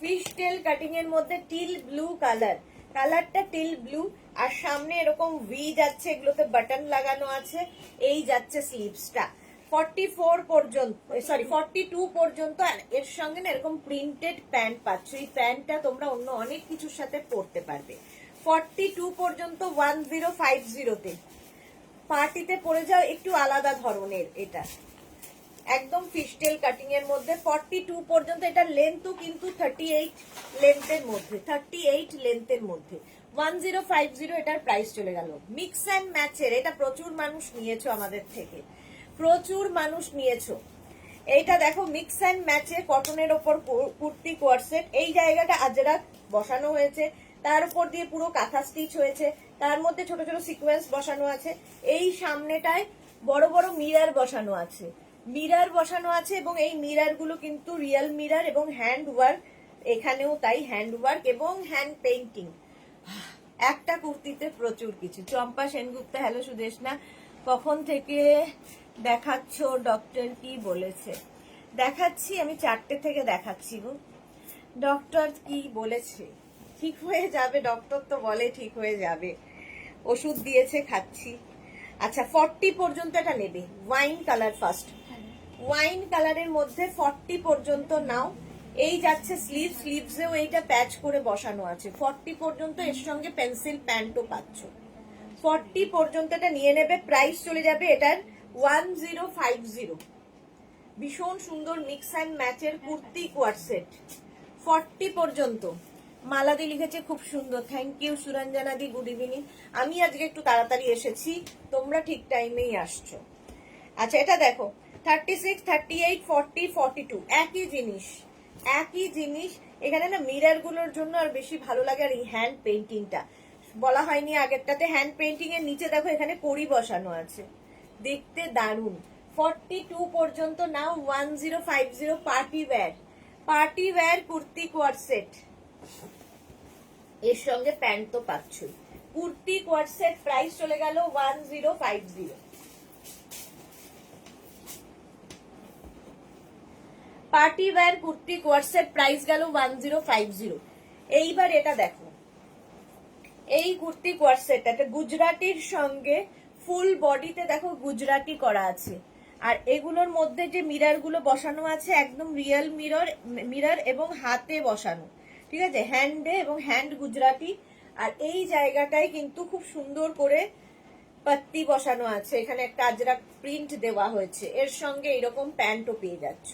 ফিশটেল কাটিং এর মধ্যে টিল ব্লু কালার, কালারটা টিল ব্লু। আর সামনে এরকম ভি যাচ্ছে, এগুলোতে বাটন লাগানো আছে। এই যাচ্ছে স্লিভসটা 44 পর্যন্ত, সরি 42 পর্যন্ত। আর এর সঙ্গে না এরকম প্রিন্টেড প্যান্ট পাচ্ছ। এই প্যান্টটা তোমরা অন্য অনেক কিছুর সাথে পরতে পারবে। 42 পর্যন্ত 1050 তে। পার্টিতে পরে যাও, একটু আলাদা ধরনের এটা, একদম ফিশটেল কাটিং এর মধ্যে। 42 পর্যন্ত। এটা লেন্থও কিন্তু 38 লেন্থের মধ্যে, 38 লেন্থের মধ্যে। 1050 এটার প্রাইস চলে গেল। মিক্স অ্যান্ড ম্যাচের, এটা প্রচুর মানুষ নিয়েছো আমাদের থেকে, প্রচুর মানুষ নিয়েছো। এইটা দেখো মিক্স অ্যান্ড ম্যাচে কটনের ওপর কুর্তি কোয়ার সেট। এই জায়গাটা আজরাক বসানো হয়েছে, তার উপর দিয়ে পুরো কাঁথা স্টিচ হয়েছে, তার মধ্যে ছোট ছোট সিকোয়েন্স বসানো আছে। এই সামনেটায় বড় বড় মিরার বসানো আছে, মিরার বসানো আছে। এবং এই মিরার গুলো কিন্তু রিয়েল মিরার এবং হ্যান্ড ওয়ার্ক, এখানেও তাই হ্যান্ড ওয়ার্ক এবং হ্যান্ড পেইন্টিং। একটা কুর্তিতে প্রচুর কিছু। চম্পা সেনগুপ্তা, হ্যালো সুদেশনা, কখন থেকে দেখাচ্ছ? ডক্টর কি বলেছে? দেখাচ্ছি, আমি 4টে থেকে দেখাচ্ছি গো। ডক্টর কি বলেছে? ঠিক হয়ে যাবে, ডক্টর তো বলে ঠিক হয়ে যাবে, ওষুধ দিয়েছে, খাচ্ছি। আচ্ছা 40 পর্যন্ত এটা নেবে। ওয়াইন কালার ফার্স্ট, ওয়াইন কালারের মধ্যে 40 পর্যন্ত নাও। এই যাচ্ছে স্লিভ, স্লিভসেও এইটা প্যাচ করে বসানো আছে। 40 পর্যন্ত এর সঙ্গে পেন্সিল প্যান্টও পাচ্ছ। 40 পর্যন্ত এটা নিয়ে নেবে। প্রাইস চলে যাবে এটার 1050। ভীষণ সুন্দর মিক্স অ্যান্ড ম্যাচের কুর্তি কোয়ার সেট 40 পর্যন্ত। মালাদি লিখেছে খুব সুন্দর, থ্যাংক ইউ সুরঞ্জনা দি, গুড ইভিনিং। আমি আজকে একটু তাড়াতাড়ি এসেছি, তোমরা ঠিক টাইমেই আসছো। আচ্ছা এটা দেখো 36, 38, 40, 42 একই জিনিস, একই জিনিস। এখানে না মিরর গুলোর জন্য আর বেশি ভালো লাগে। আর এই হ্যান্ড পেইন্টিংটা বলা হয়নি আগেরটাতে, হ্যান্ড পেইন্টিং এর নিচে দেখো এখানে কড়ি বসানো আছে, দেখতে দারুণ। 42 পর্যন্ত নাও 1050 পার্টি ওয়্যার কুর্তি কোয়ার সেট। এর সঙ্গে প্যান্ট তো পাচ্ছই। কুর্তি কোয়ার সেট প্রাইস চলে গেল 1050। পার্টি ওয়্যার কুর্তি কোয়ার সেট প্রাইস গেল 1050। এইবার এটা দেখো, এই কুর্তি কোয়ার সেট একটা গুজরাটির সঙ্গে ফুল বডিতে দেখো গুজরাটি করা আছে। আর এগুলোর মধ্যে যে মিরর গুলো বসানো আছে একদম রিয়েল মিরর এবং হাতে বসানো, ঠিক আছে, হ্যান্ডে এবং হ্যান্ড গুজরাটি। আর এই জায়গাটায় কিন্তু খুব সুন্দর করে পাত্তি বসানো আছে, এখানে একটা আজরাক প্রিন্ট দেওয়া হয়েছে। এর সঙ্গে এরকম প্যান্টও পেয়ে যাচ্ছ।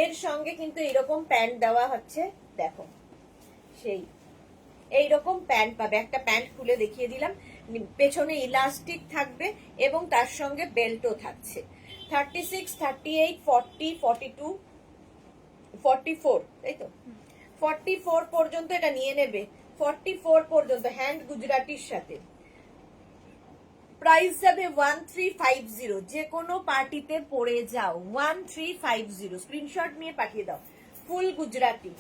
এর সঙ্গে কিন্তু এরকম প্যান্ট দেওয়া হচ্ছে, দেখো সেই এইরকম প্যান্ট পাবে। একটা প্যান্ট খুলে দেখিয়ে দিলাম, পেছনে ইলাস্টিক থাকবে এবং তার সঙ্গে বেল্টও থাকছে। 36, 38, 40, 42, 44, তাই তো 44 পর্যন্ত এটা নিয়ে নেবে। 44 পর্যন্ত হ্যান্ড গুজরাটির সাথে প্রাইস যাবে 1350। যে কোনো পার্টিতে পরে যাও 1350, স্ক্রিনশট নিয়ে পাঠিয়ে দাও। ফুল গুজরাটি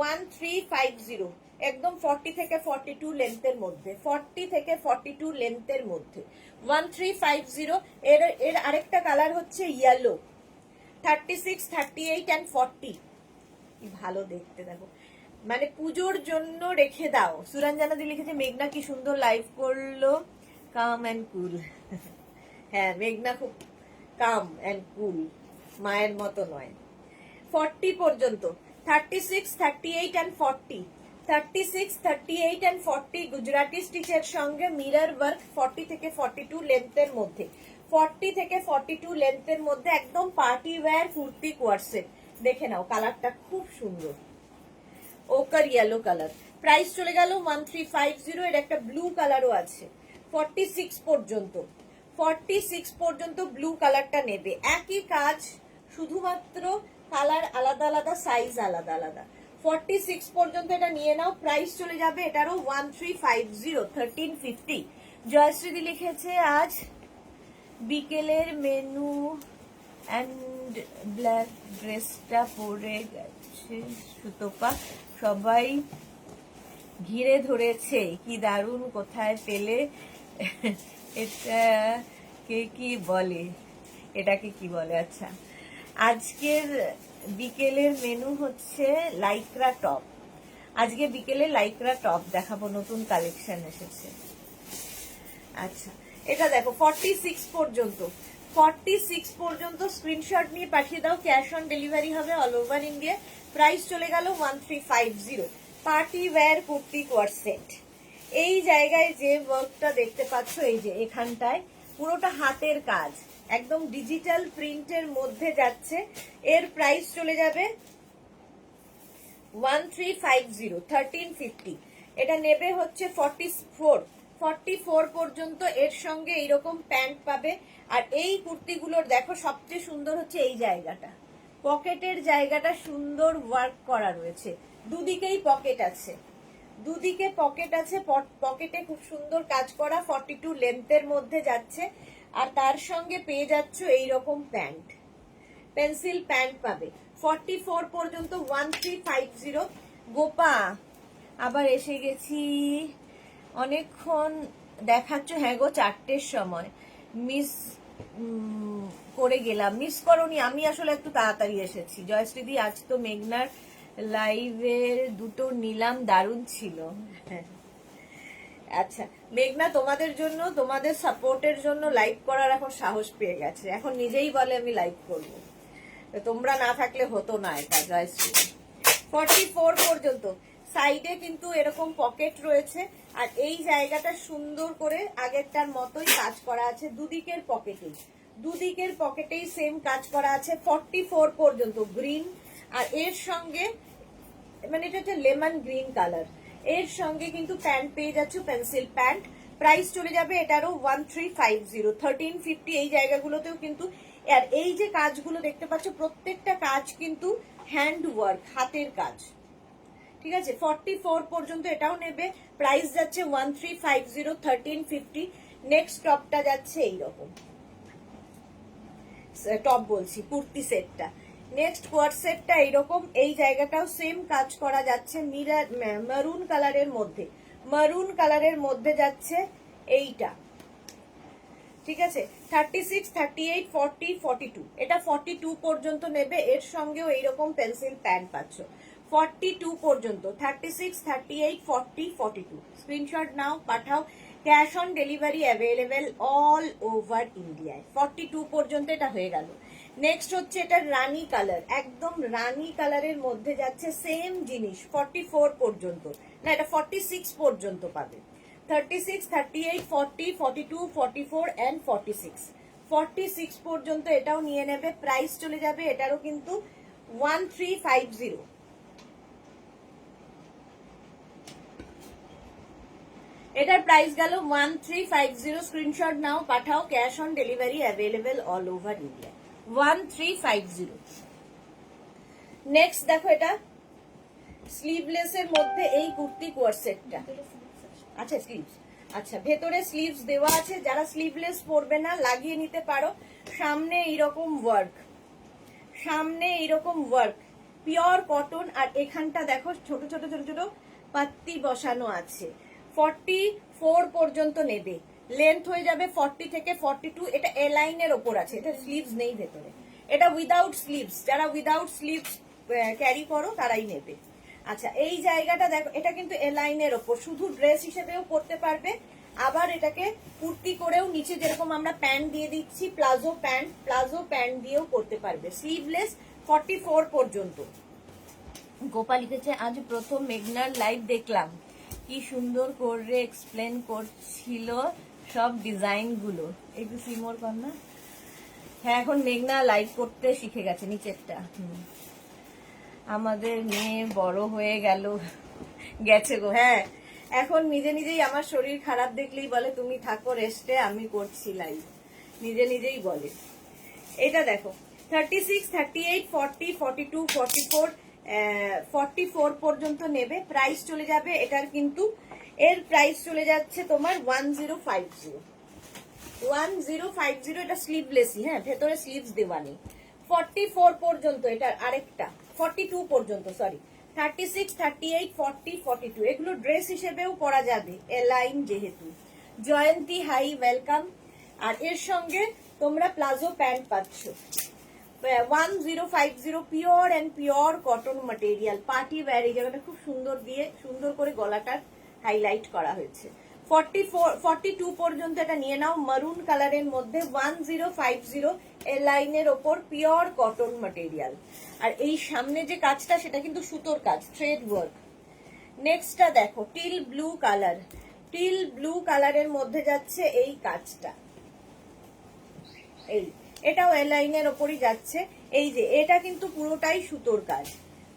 1350, একদম 40 থেকে 42 লেন্থের মধ্যে, 40 থেকে 42 লেন্থের মধ্যে 1350। এর আরেকটা কালার হচ্ছে ইয়েলো। 36, 38 and 40 কি ভালো দেখতে, দেখো মানে পুজোর জন্য রেখে দাও। সুরঞ্জনা দি লিখেছে মেঘনা কি সুন্দর লাইভ করলো, কাম অ্যান্ড কুল। হ্যাঁ মেঘনা খুব কাম অ্যান্ড কুল, মায়ের মতো নয়। 40 পর্যন্ত 36, 38 and 40, 36, 38 and 40 গুজরাটি স্টিচের সঙ্গে মিরর ওয়ার্ক। 40 থেকে 42 লেন্থের মধ্যে, 40 থেকে 42 লেন্থের মধ্যে একদম পার্টি ওয়্যার কুর্তি কোয়ার সেট। দেখে নাও কালারটা খুব সুন্দর, ওকার ইয়েলো কালার। প্রাইস চলে গেল 1350। এর একটা ব্লু কালারও আছে। 46 পর্যন্ত, 46 পর্যন্ত ব্লু কালারটা নেবে। একই কাজ, শুধুমাত্র কালার আলাদা আলাদা, সাইজ আলাদা আলাদা। 46 পর্যন্ত এটা নিয়ে নাও। প্রাইস চলে যাবে এটারও 1350, 1350। জয়শ্রীদি লিখেছে আজ বিকেলের মেনু অ্যান্ড ব্ল্যাক ড্রেসটা পরে গেছে সুতপা, সবাই ঘিরে ধরেছে, কি দারুণ, কোথায় পেলে এটা, কে কি বলে, এটাকে কি বলে? আচ্ছা আজকের বিকেলের মেনু হচ্ছে লাইক্রা টপ। আজকে বিকেলে লাইক্রা টপ দেখাবো, নতুন কালেকশন এসেছে। আচ্ছা এটা দেখো 46 পর্যন্ত, 46 পর্যন্ত স্ক্রিনশট নিয়ে পাঠিয়ে দাও। ক্যাশ অন ডেলিভারি হবে অল ওভার ইন্ডিয়া। প্রাইস চলে গেল 1350। পার্টি ওয়্যার কুর্তি কোয়ার সেট। এই জায়গায় যে ওয়ার্কটা দেখতে পাচ্ছ, এই যে এখানটায় পুরোটা হাতের কাজ, একদম ডিজিটাল প্রিন্টের মধ্যে যাচ্ছে। এর প্রাইস চলে যাবে 1350, 1350। এটা নেবে হচ্ছে 44 পর্যন্ত। এর সঙ্গে এইরকম প্যান্ট পাবে। আর এই কুর্তিগুলোর দেখো সবচেয়ে সুন্দর হচ্ছে এই জায়গাটা, পকেটের জায়গাটা সুন্দর ওয়ার্ক করা রয়েছে। দুদিকেই পকেট আছে, দুদিকে পকেট আছে, পকেটে খুব সুন্দর কাজ করা। 42 লেন্থের মধ্যে যাচ্ছে। আর তার সঙ্গে পেয়ে যাচ্ছ এইরকম প্যান্ট, পেন্সিল প্যান্ট পাবে। 44 পর্যন্ত 1350। গোপা আবার এসে গেছি, অনেকক্ষণ দেখাচ্ছ। হ্যাঁ গো 4টের সময় মিস করে গেলাম। মিস করোনি, আমি আসলে একটু তাড়াতাড়ি এসেছি। জয়শ্রীদি আজ তো মেঘনার লাইভের দুটো নিলাম, দারুণ ছিল। আচ্ছা মেঘনা তোমাদের জন্য, তোমাদের সাপোর্টের জন্য লাইভ করার এখন সাহস পেয়ে গেছে, এখন নিজেই বলে আমি লাইভ করবো। তোমরা না থাকলে হতো না এটা। জয়শ্রী 44 পর্যন্ত। সাইডে কিন্তু এরকম পকেট রয়েছে, আর এই জায়গাটা সুন্দর করে আগেরটার মতোই কাজ করা আছে, দুদিকের পকেটেই সেম কাজ করা আছে। 44 পর্যন্ত গ্রিন, আর এর সঙ্গে মানে এটা হচ্ছে লেমন গ্রিন কালার, এর সঙ্গে কিন্তু প্যান্ট পেয়ে যাচ্ছ, পেন্সিল প্যান্ট। প্রাইস চলে যাবে এটারও 1350, 1350। এই জায়গাগুলোতেও কিন্তু, আর এই যে কাজগুলো দেখতে পাচ্ছ প্রত্যেকটা কাজ কিন্তু হ্যান্ড ওয়ার্ক, হাতের কাজ, ঠিক আছে। 44 পর্যন্ত এটাও নেবে, প্রাইস যাচ্ছে 1350, 1350। নেক্সট টপটা যাচ্ছে এইরকম, টপ বলছি, কুর্তি সেটটা। নেক্সট কোয়ার্ট সেটটা এইরকম, এই জায়গাটাও সেম কাজ করা যাচ্ছে, মারুন কালারের মধ্যে যাচ্ছে এইটা, ঠিক আছে। 36, 38, 40, 42, এটা 42 পর্যন্ত নেবে, এর সঙ্গেও এইরকম পেন্সিল প্যান্ট পাচ্ছ। 42 পর্যন্ত, 36, 38, 40, 42। স্ক্রিনশট নাও, পাঠাও। Cash on delivery available all over ইন্ডিয়ায়। 42 পর্যন্ত এটা হয়ে গেল। নেক্সট হচ্ছে এটা রানী কালার, একদম রানী কালারের মধ্যে যাচ্ছে সেম জিনিস, 44 পর্যন্ত, না এটা 46 পর্যন্ত পাবে। 36, 38, 40, 42, 44 and 46, 46 পর্যন্ত এটাও নিয়ে নেবে। প্রাইস চলে যাবে এটারও কিন্তু 1350। এটার প্রাইস গেল 1350। স্ক্রিনশট নাও, পাঠাও। Cash on delivery available all over India. 1350। Next দেখো, এটা স্লিভলেস এর মধ্যে এই কুর্তি কোয়ার সেটটা, আচ্ছা স্লিভস, আচ্ছা ভেতরে স্লিভস দেওয়া আছে, যারা স্লিভলেস পরবে না লাগিয়ে নিতে পারো। সামনে এইরকম ওয়ার্ক, পিওর কটন, আর এখানটা দেখো ছোট ছোট ছোট ছোট পাত্তি বসানো আছে। 44 পর্যন্ত নেবে, লেন্থ হয়ে যাবে 40 থেকে 42। এটা এ লাইনের ওপর আছে, এটা স্লিভস নেই ভেতরে, এটা উইদাউট স্লিভস, যারা উইদাউট স্লিভস ক্যারি করো তারাই নেবে। আচ্ছা এই জায়গাটা দেখো, এটা কিন্তু এ লাইনের ওপর, শুধু ড্রেস হিসেবেও পরতে পারবে, আবার এটাকে কুর্তি করেও নিচে যেরকম আমরা প্যান্ট দিয়ে দিচ্ছি, প্লাজো প্যান্ট দিয়েও করতে পারবে। স্লিভলেস 44 পর্যন্ত। গোপাল লিখেছে, আজ প্রথম মেঘনার লাইভ দেখলাম, কি সুন্দর করে এক্সপ্লেন করছিল সব ডিজাইন গুলো। একটু সিমোর কর না। হ্যাঁ এখন মেঘনা লাইভ করতে শিখে গেছে, নিচেরটা। আমাদের মেয়ে বড় হয়ে গেছে গো। হ্যাঁ এখন নিজে নিজেই আমার শরীর খারাপ দেখলেই বলে তুমি থাকো রেস্টে, আমি করছি লাইভ, নিজে নিজেই বলে। এটা দেখো 36, 38, 40, 42, 44, 44 পর্যন্ত নেবে। প্রাইস চলে যাবে এটার কিন্তু, এর প্রাইস চলে যাচ্ছে তোমার 1050, 1050। এটা স্লিভলেসই, হ্যাঁ ভেতরে স্লিভস দেওয়া নেই। 44 পর্যন্ত এটার আরেকটা, 42 পর্যন্ত সরি, 36, 38, 40, 42 এগুলো ড্রেস হিসেবেও পরা যাবে, এ লাইন যেহেতু। জয়ন্তী হাই ওয়েলকাম। আর এর সঙ্গে তোমরা প্লাজো প্যান্ট পাচ্ছ। 1050 pure and pure cotton material, party wear. এই জায়গাটা খুব সুন্দর দিয়ে সুন্দর করে গলাটার হাইলাইট করা হয়েছে। 42 পর্যন্ত এটা নিয়ে নাও, মারুন কালারের মধ্যে 1050 এ লাইনের ওপর পিওর কটন ম্যাটেরিয়াল। আর এই সামনে যে কাজটা সেটা কিন্তু সুতোর কাজ, থ্রেড ওয়ার্ক। নেক্সটটা দেখো টিল ব্লু কালারের মধ্যে যাচ্ছে এই কাজটা, এই এটাও এ লাইনের ওপরই যাচ্ছে। এই যে এটা কিন্তু পুরোটাই সুতোর কাজ,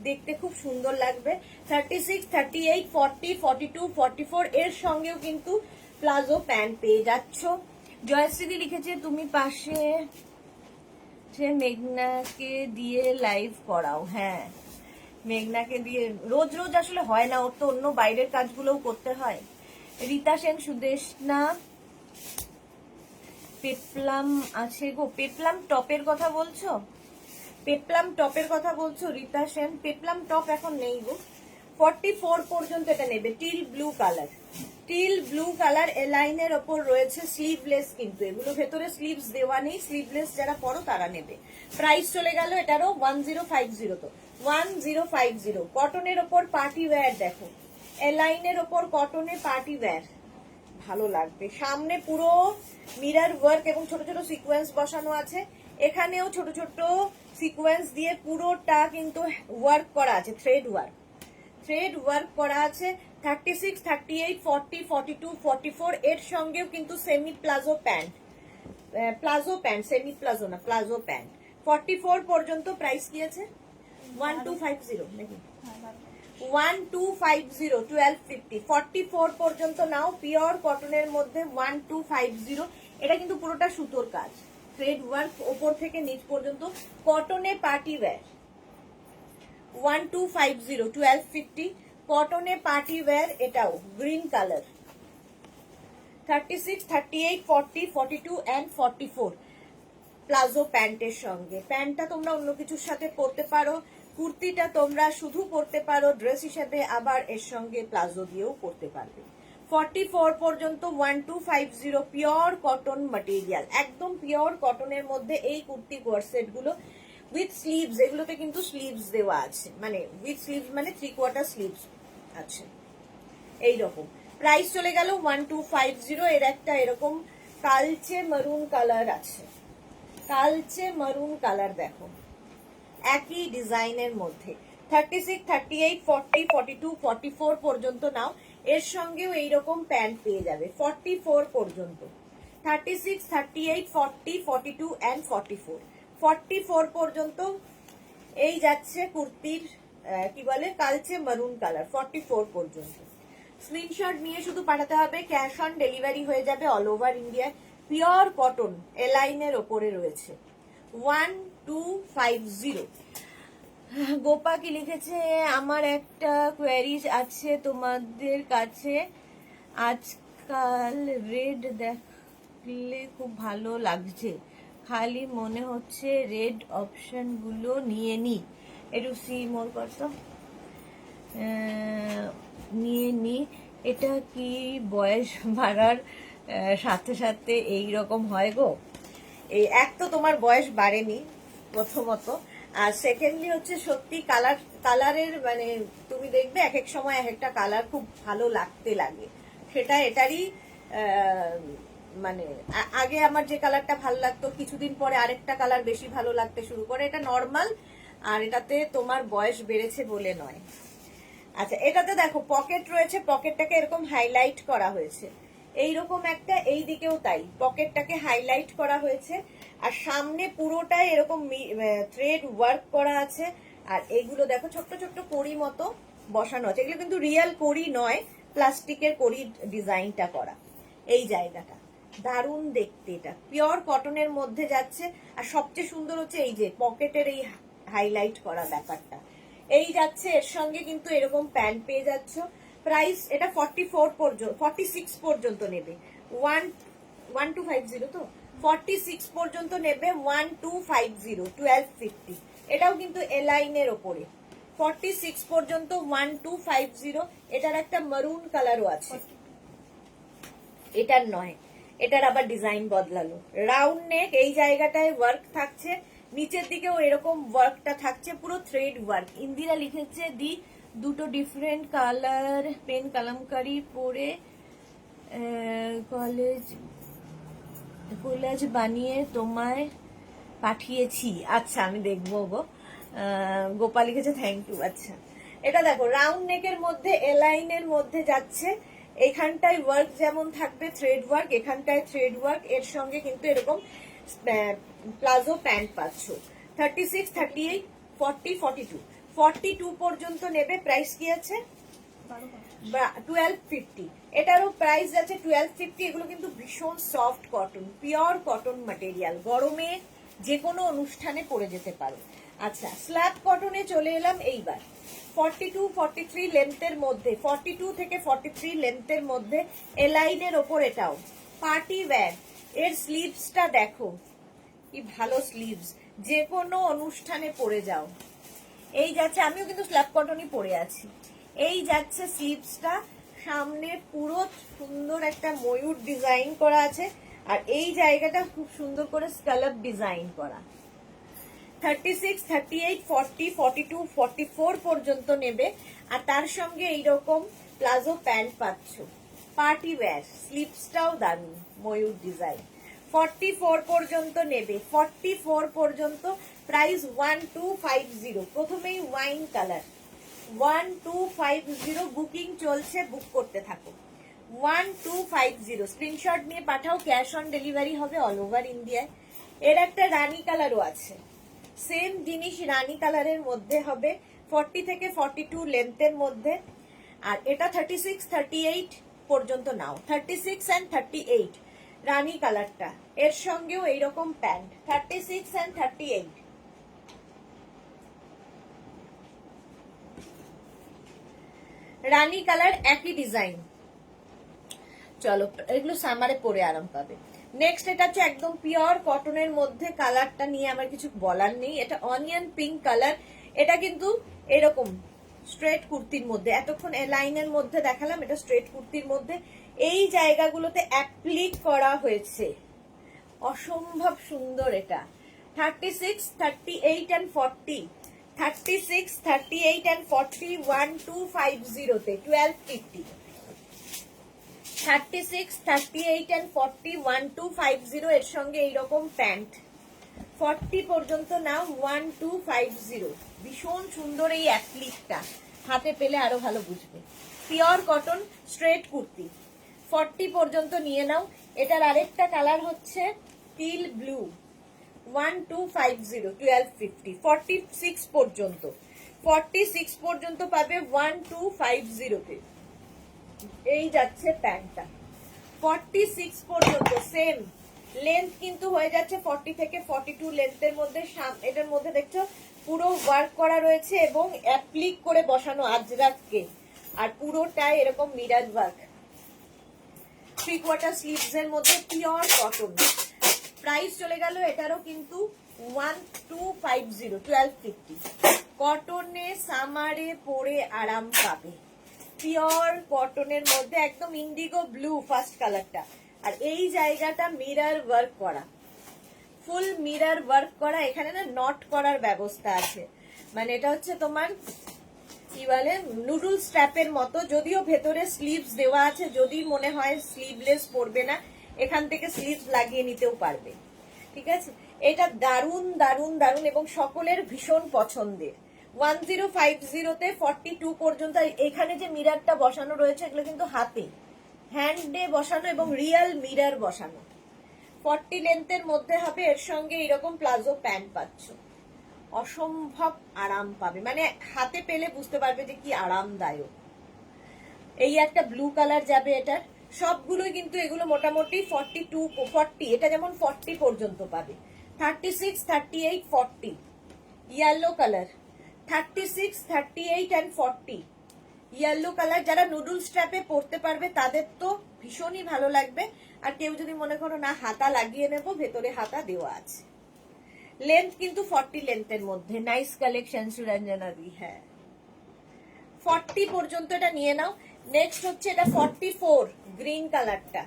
দেখতে খুব সুন্দর লাগবে। 36, 38, 40, 42, 44 এর সঙ্গেও কিন্তু প্লাজো প্যান্ট পেয়ে যাচ্ছ। জয়শ্রী লিখেছে, তুমি পাশে মেঘনাকে দিয়ে লাইভ করাও। হ্যাঁ মেঘনাকে দিয়ে রোজ রোজ আসলে হয় না, ওর তো অন্য বাইরের কাজগুলোও করতে হয়। রীতা সেন, সুদেশনা, পেপলাম আছে গো, পেপলাম টপের কথা বলছো? পেপলাম টপের কথা বলছো রীতা সেন? পেপলাম টপ এখন নেই গো। 44 পর্যন্ত এটা নেবে। টিল ব্লু কালার এ লাইনের ওপর রয়েছে, স্লিভলেস কিন্তু এগুলো ভেতরে স্লিভস দেওয়া নেই, স্লিভলেস যারা পরো তারা নেবে। প্রাইস চলে গেল এটারও 1050। তো 1050 কটনের ওপর পার্টি ওয়্যার, দেখো এ লাইনের ওপর কটনে পার্টি ওয়্যার, ভালো লাগবে। সামনে পুরো মিরর ওয়ার্ক এবং ছোট ছোট সিকোয়েন্স বসানো আছে, এখানেও ছোট ছোট সিকোয়েন্স দিয়ে পুরোটা কিন্তু ওয়ার্ক করা আছে, থ্রেড ওয়ার্ক করা আছে। 36, 38, 40, 42, 44 এর সঙ্গেও কিন্তু semi palazzo pant, semi palazzo না, প্লাজো প্যান্ট। 44 পর্যন্ত প্রাইস কি আছে? 1250 নাকি? 1250, 1250, 44 পর্যন্ত নাও। পিওর কটনের মধ্যে 1250। এটা কিন্তু পুরোটা সুতোর কাজ, থ্রেড ওয়ার্ক ওপর থেকে নিচ পর্যন্ত, কটনে পার্টি ওয়্যার। 1250, 1250 কটনে পার্টি ওয়্যার। এটাও গ্রিন কালার। 36, 38, 40, 42 and 44 প্লাজো প্যান্টের সঙ্গে। প্যান্টটা তোমরা অন্য কিছুর সাথে পরতে পারো, কুর্তিটা তোমরা শুধু পরতে পারো ড্রেস হিসেবে, আবার এর সঙ্গে প্লাজো দিয়েও পরতে পারবে। 44 পর্যন্ত 1250 পিওর কটন ম্যাটেরিয়াল, একদম পিওর কটনের মধ্যে এই কুর্তি কোয়ারসেট গুলো উইথ স্লিভস। এগুলোতে কিন্তু স্লিভস দেওয়া আছে, মানে উইথ স্লিভস মানে 3/4 স্লিভস আছে। এইরকম প্রাইস চলে গেল 1250। এর একটা এরকম কালচে মারুন কালার আছে, কালচে মারুন কালার দেখো, একই ডিজাইনের মধ্যে। 36, 38, 40, 42, 44 পর্যন্ত নাও। এর সঙ্গেও এইরকম প্যান্ট পেয়ে যাবে 44 পর্যন্ত। 36, 38, 40, 42 and 44 44 পর্যন্ত এই যাচ্ছে কুর্তির কি বলে কালচে মারুন কালার। 44 পর্যন্ত স্ক্রিনশট নিয়ে শুধু পাঠাতে হবে, ক্যাশ অন ডেলিভারি হয়ে যাবে অল ওভার ইন্ডিয়ায়। পিওর কটন এলাইনের ওপরে রয়েছে। 1250। গোপা কি লিখেছে, আমার একটা কোয়ারি আছে তোমাদের কাছে। আজকাল রেড দেখলে খুব ভালো লাগছে, খালি মনে হচ্ছে রেড অপশন গুলো নিয়ে নি। একটু সি মোর করতো নিয়ে নি। এটা কি বয়স বাড়ার সাথে সাথে এই রকম হয় গো? এই এক তো তোমার বয়স বাড়েনি প্রথমত, আর সেকেন্ডলি হচ্ছে সত্যি কালারের মানে তুমি দেখবে এক এক সময় এক একটা কালার খুব ভালো লাগতে লাগে, সেটা এটারই মানে আগে আমার যে কালারটা ভালো লাগতো কিছুদিন পরে আরেকটা কালার বেশি ভালো লাগতে শুরু করে, এটা নর্মাল। আর এটাতে তোমার বয়স বেড়েছে বলে নয়। আচ্ছা, এটাতে দেখো পকেট রয়েছে, পকেটটাকে এরকম হাইলাইট করা হয়েছে, এইরকম একটা, এই দিকেও তাই পকেটটাকে হাইলাইট করা হয়েছে। আর সামনে পুরোটাই এরকম থ্রেড ওয়ার্ক করা আছে। আর এইগুলো দেখো ছোট্ট ছোট্ট কড়ি মতো বসানো আছে, এগুলো কিন্তু রিয়েল কড়ি নয়, প্লাস্টিকের কড়ি ডিজাইনটা করা। এই জায়গাটা দারুণ দেখতে, এটা পিওর কটনের মধ্যে যাচ্ছে। আর সবচেয়ে সুন্দর হচ্ছে এই যে পকেটের এই হাইলাইট করা ব্যাপারটা এই যাচ্ছে। এর সঙ্গে কিন্তু এরকম প্যান্ট পেয়ে যাচ্ছ। প্রাইস এটা 44 পর্যন্ত, 46 পর্যন্ত নেবে। 1250 তো 46 পর্যন্ত নেবে। 1250, 1250 এটাও কিন্তু এলাইনের ওপরে। 46 পর্যন্ত 1250। এটার একটা মারুন কালারও আছে, এটার নয়, এটার আবার ডিজাইন বদলালো। রাউন্ড নেক, এই জায়গাটায় ওয়ার্ক থাকছে, নিচের দিকেও এরকম ওয়ার্কটা থাকছে, পুরো থ্রেড ওয়ার্ক। ইন্দিরা লিখেছে দি দুটো ডিফারেন্ট কালার পেন কালামকারি পরে কলেজ বানিয়ে তোমায় পাঠিয়েছি। আচ্ছা আমি দেখবো গো। গোপা লিখেছে থ্যাংক ইউ। আচ্ছা, এটা দেখো রাউন্ড নেকের মধ্যে এলাইনের মধ্যে যাচ্ছে। এখানটায় ওয়ার্ক যেমন থাকবে থ্রেড ওয়ার্ক, এখানটায় থ্রেড ওয়ার্ক, এর সঙ্গে কিন্তু এরকম প্লাজো প্যান্ট পাচ্ছ। 36, 38, 40, 42 42 পর্যন্ত নেবে। প্রাইস কি আছে? 1250। এটারও প্রাইস আছে 1250। এগুলো কিন্তু ভীষণ soft cotton, pure cotton material, গরমে যে কোনো অনুষ্ঠানে পরে যেতে পারো। আচ্ছা, স্ল্যাব কটনে চলে এলাম এইবার। 42, 43 লেন্থের মধ্যে, 42 থেকে 43 লেন্থের মধ্যে এলাইনের ওপর। এটাও পার্টি ওয়্যার। এর স্লিভসটা দেখো কি ভালো স্লিভস, যে কোনো অনুষ্ঠানে পরে যাও। এই যাচ্ছে, আমিও কিন্তু স্ল্যাব কটনই পরে আছি। এই যাচ্ছে স্লিভসটা, সামনে পুরো সুন্দর একটা ময়ূর ডিজাইন করা আছে, আর এই জায়গাটা খুব সুন্দর করে স্ক্যালপ ডিজাইন করা। 36, 38, 40, 42, 44 পর্যন্ত নেবে। আর তার সঙ্গে এইরকম প্লাজো প্যান্ট পাচ্ছ, পার্টি ওয়্যার। স্লিভসটাও দারুণ, ময়ূর ডিজাইন। 44 পর্যন্ত নেবে। 44 পর্যন্ত প্রাইস 1250। প্রথমেই ওয়াইন কালার 1250, বুকিং চলছে, বুক করতে থাকো। 1250 স্ক্রিনশট নিয়ে পাঠাও, ক্যাশ অন ডেলিভারি হবে অল ওভার ইন্ডিয়ায়। এর একটা রানী কালারও আছে, সেম জিনিস রানী কালারের মধ্যে হবে, 40 থেকে 42 লেন্থের মধ্যে। আর এটা 36 38 পর্যন্ত নাও, 36 অ্যান্ড 38 রানী কালারটা। এর সঙ্গেও এইরকম প্যান্ট, 36 অ্যান্ড 38। রানী কালার, একই ডিজাইন। চলো, এগুলো সামারে পরে আরাম পাবে। নেক্সট এটা হচ্ছে একদম পিওর কটনের মধ্যে, কালারটা নিয়ে আমার কিছু বলার নেই। এটা অনিয়ন পিঙ্ক কালার। এটা কিন্তু এরকম স্ট্রেট কুর্তির মধ্যে, এতক্ষণ লাইনের মধ্যে দেখালাম, এটা স্ট্রেট কুর্তির মধ্যে। এই জায়গাগুলোতে অ্যাপ্লিক করা হয়েছে, অসম্ভব সুন্দর। এটা 36 38 and 40, 36 38 and 40 1250 তে 1250। 36 38 and 40 1250 এর সঙ্গে এইরকম প্যান্ট। 40 পর্যন্ত নাও 1250। ভীষণ সুন্দর এই অ্যাপ্লিকটা, হাতে পেলে আরো ভালো বুঝবে। পিওর কটন স্ট্রেট কুর্তি, 40 পর্যন্ত নিয়ে নাও। এটার আরেকটা কালার হচ্ছে টিল ব্লু, 1250 1250। 46 পর্যন্ত, 46 পর্যন্ত পাবে 1250 তে। এই যাচ্ছে প্যান্টটা 46 পর্যন্ত, সেম লেন্থ কিন্তু হয়ে যাচ্ছে 40 থেকে 42 লেন্থের মধ্যে। এটার মধ্যে দেখছো পুরো ওয়ার্ক করা রয়েছে এবং অ্যাপ্লিক করে বসানো আজরাককে, আর পুরোটাই এরকম মিরর ওয়ার্ক। 3/4 স্লিভস এর মধ্যে পিওর কটন। প্রাইস চলে গেল এটারও কিন্তু 1250 1250। কটনে সামারে পরে আরাম পাবে, পিওর কটনের মধ্যে, একদম ইন্ডিগো ব্লু ফার্স্ট কালারটা। আর এই জায়গাটা মিরর ওয়ার্ক করা, ফুল মিরর ওয়ার্ক করা। এখানে না নট করার ব্যবস্থা আছে, মানে এটা হচ্ছে তোমার কি বলে নুডল স্ট্র্যাপের মতো, যদিও ভেতরে স্লিভস দেওয়া আছে। যদি মনে হয় স্লিভলেস পরবে না, এখান থেকে স্লিভস লাগিয়ে নিতেও পারবে, ঠিক আছে। এটা দারুন দারুন দারুন এবং সকলের ভীষণ পছন্দের। 1050 তে 42 পর্যন্ত। এখানে যে মিররটা বসানো রয়েছে এগুলো কিন্তু হাতে হ্যান্ডে বসানো এবং রিয়েল মিরর বসানো। 40 লেন্থের মধ্যে হবে, এর সঙ্গে এরকম প্লাজো প্যান্ট পাচ্ছ। অসম্ভব আরাম পাবে, মানে হাতে পেলে বুঝতে পারবে যে কি আরামদায়ক। এই একটা ব্লু কালার যাবে এটার। সবগুলোই কিন্তু এগুলো মোটামুটি 42 40, এটা যেমন 40 পর্যন্ত পাবে। 36 38 40 yellow colour, 36 38 and 40 yellow colour. যারা নুডল স্ট্র্যাপে পরতে পারবে তাদের তো ভীষণই ভালো লাগবে। আর কেউ যদি মনে করো না হাতা লাগিয়ে নেবো, ভেতরে হাতা দেওয়া আছে। লেন্থ কিন্তু 40 লেন্থের মধ্যে। নাইস কালেকশন সুরঞ্জনা দি। হ্যাঁ, 40 পর্যন্ত এটা নিয়ে নাও। নেক্সট হচ্ছে এটা 44 গ্রিন কালারটা,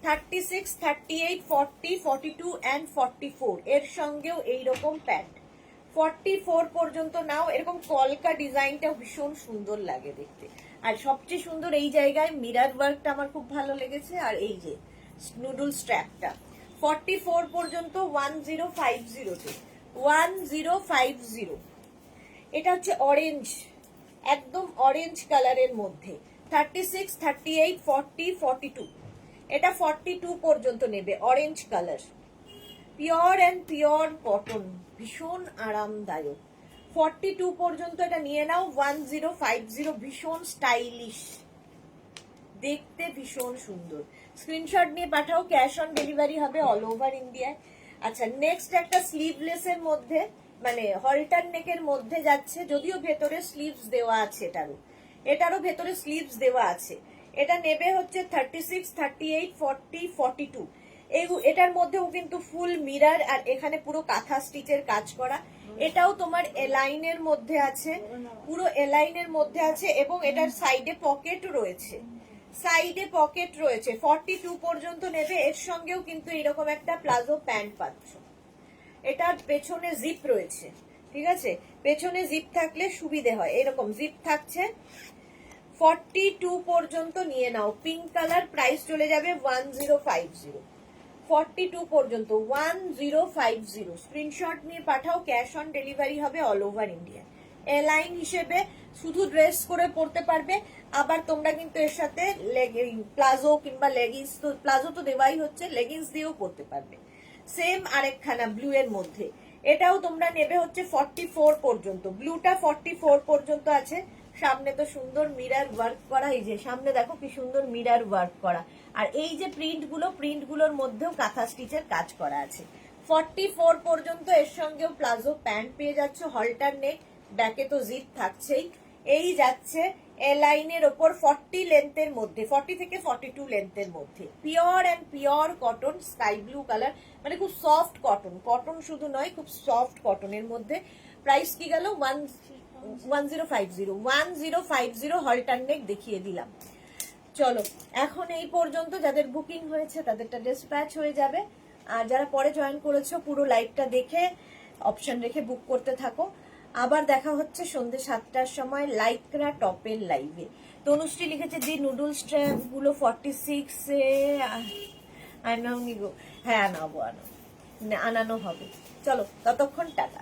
36 38 40 42 and 44 এর সঙ্গেও এইরকম প্যান্ট। 44 পর্যন্ত নাও। এরকম কলকা ডিজাইনটা ভীষণ সুন্দর লাগে দেখতে। আর সবচেয়ে সুন্দর এই জায়গায় মিরর ওয়ার্কটা আমার খুব ভালো লেগেছে। আর এই যে নুডল স্ট্র্যাপটা 44 পর্যন্ত 1050 তে 1050। এটা হচ্ছে অরেঞ্জ, একদম অরেঞ্জ কালারের মধ্যে, 36 38 40 42। এটা 42 পর্যন্ত নেবে, orange colour, pure and pure cotton, ভীষণ আরামদায়ক। 42 পর্যন্ত এটা নিয়ে নাও। 1050, ভীষণ স্টাইলিশ দেখতে, ভীষণ সুন্দর। স্ক্রিনশট নিয়ে পাঠাও, ক্যাশ অন ডেলিভারি হবে অল ওভার ইন্ডিয়ায়। আচ্ছা, নেক্সট একটা স্লিভলেস এর মধ্যে, মানে হলটার নেকের মধ্যে যাচ্ছে, যদিও ভেতরে স্লিভস দেওয়া আছে। এটারও ভেতরে স্লিভস দেওয়া আছে। এটা নেবে হচ্ছে 36 38 40 42। এটার মধ্যেও কিন্তু ফুল মিরর আর এখানে পুরো কাঁথা স্টিচের কাজ করা। এটাও তোমার এলাইনের মধ্যে আছে, পুরো এলাইনের মধ্যে আছে এবং এটার সাইডে পকেট রয়েছে, সাইডে পকেট রয়েছে। 42 পর্যন্ত নেবে। এর সঙ্গেও কিন্তু এরকম একটা প্লাজো প্যান্ট পাচ্ছ। এটার পেছনে জিপ রয়েছে, ঠিক আছে, পেছনে জিপ থাকলে সুবিধে হয়। এরকম জিপ থাকছে। 42 পর্যন্ত নিয়ে নাও। পিঙ্ক কালার, প্রাইস চলে যাবে 1050। 42 পর্যন্ত 1050 স্ক্রিনশট নিয়ে পাঠাও, ক্যাশ অন ডেলিভারি হবে অল ওভার ইন্ডিয়া। এলাইন হিসেবে শুধু ড্রেস করে পরতে পারবে, আবার তোমরা কিন্তু এর সাথে প্লাজো কিংবা লেগিংস, তো প্লাজো তো দেওয়াই হচ্ছে, লেগিংস দিয়েও পরতে পারবে। সেম আরেকখানা ব্লু এর মধ্যে, এটাও তোমরা নেবে হচ্ছে 44 পর্যন্ত, ব্লুটা 44 পর্যন্ত আছে। সামনে তো সুন্দর মিরার ওয়ার্ক করা, এই যে সামনে দেখো কি সুন্দর মিরার ওয়ার্ক করা, আর এই যে প্রিন্টগুলোর মধ্যেও কাঁথা স্টিচের কাজ করা আছে। 44 পর্যন্ত এর সঙ্গেও প্লাজো প্যান্ট পেয়ে যাচ্ছ, হলটার নেক, ব্যাকে তো জিপ থাকছেই। এই যাচ্ছে এ লাইনের ওপর 40 লেন্থের মধ্যে, 40 থেকে 42 লেন্থের মধ্যে, pure and pure cotton, sky blue colour, মানে খুব সফট কটন, কটন শুধু নয় খুব সফট কটনের মধ্যে। প্রাইস কি গেল 1050 হলটার নেক দেখিয়ে দিলাম। চলো এখন এই পর্যন্ত, যাদের বুকিং হয়েছে তাদেরটা ডিসপ্যাচ হয়ে যাবে, আর যারা পরে জয়েন করেছো পুরো লাইভটা দেখে অপশন রেখে বুক করতে থাকো। আবার দেখা হচ্ছে সন্ধ্যে 7টার সময় লাইকরা টপের লাইভে। তনুশ্রী লিখেছে যে নুডলস ট্র্যাপ গুলো 46 এ আনাওনি গো। হ্যাঁ আনানো হবে। চলো ততক্ষণ টাটা।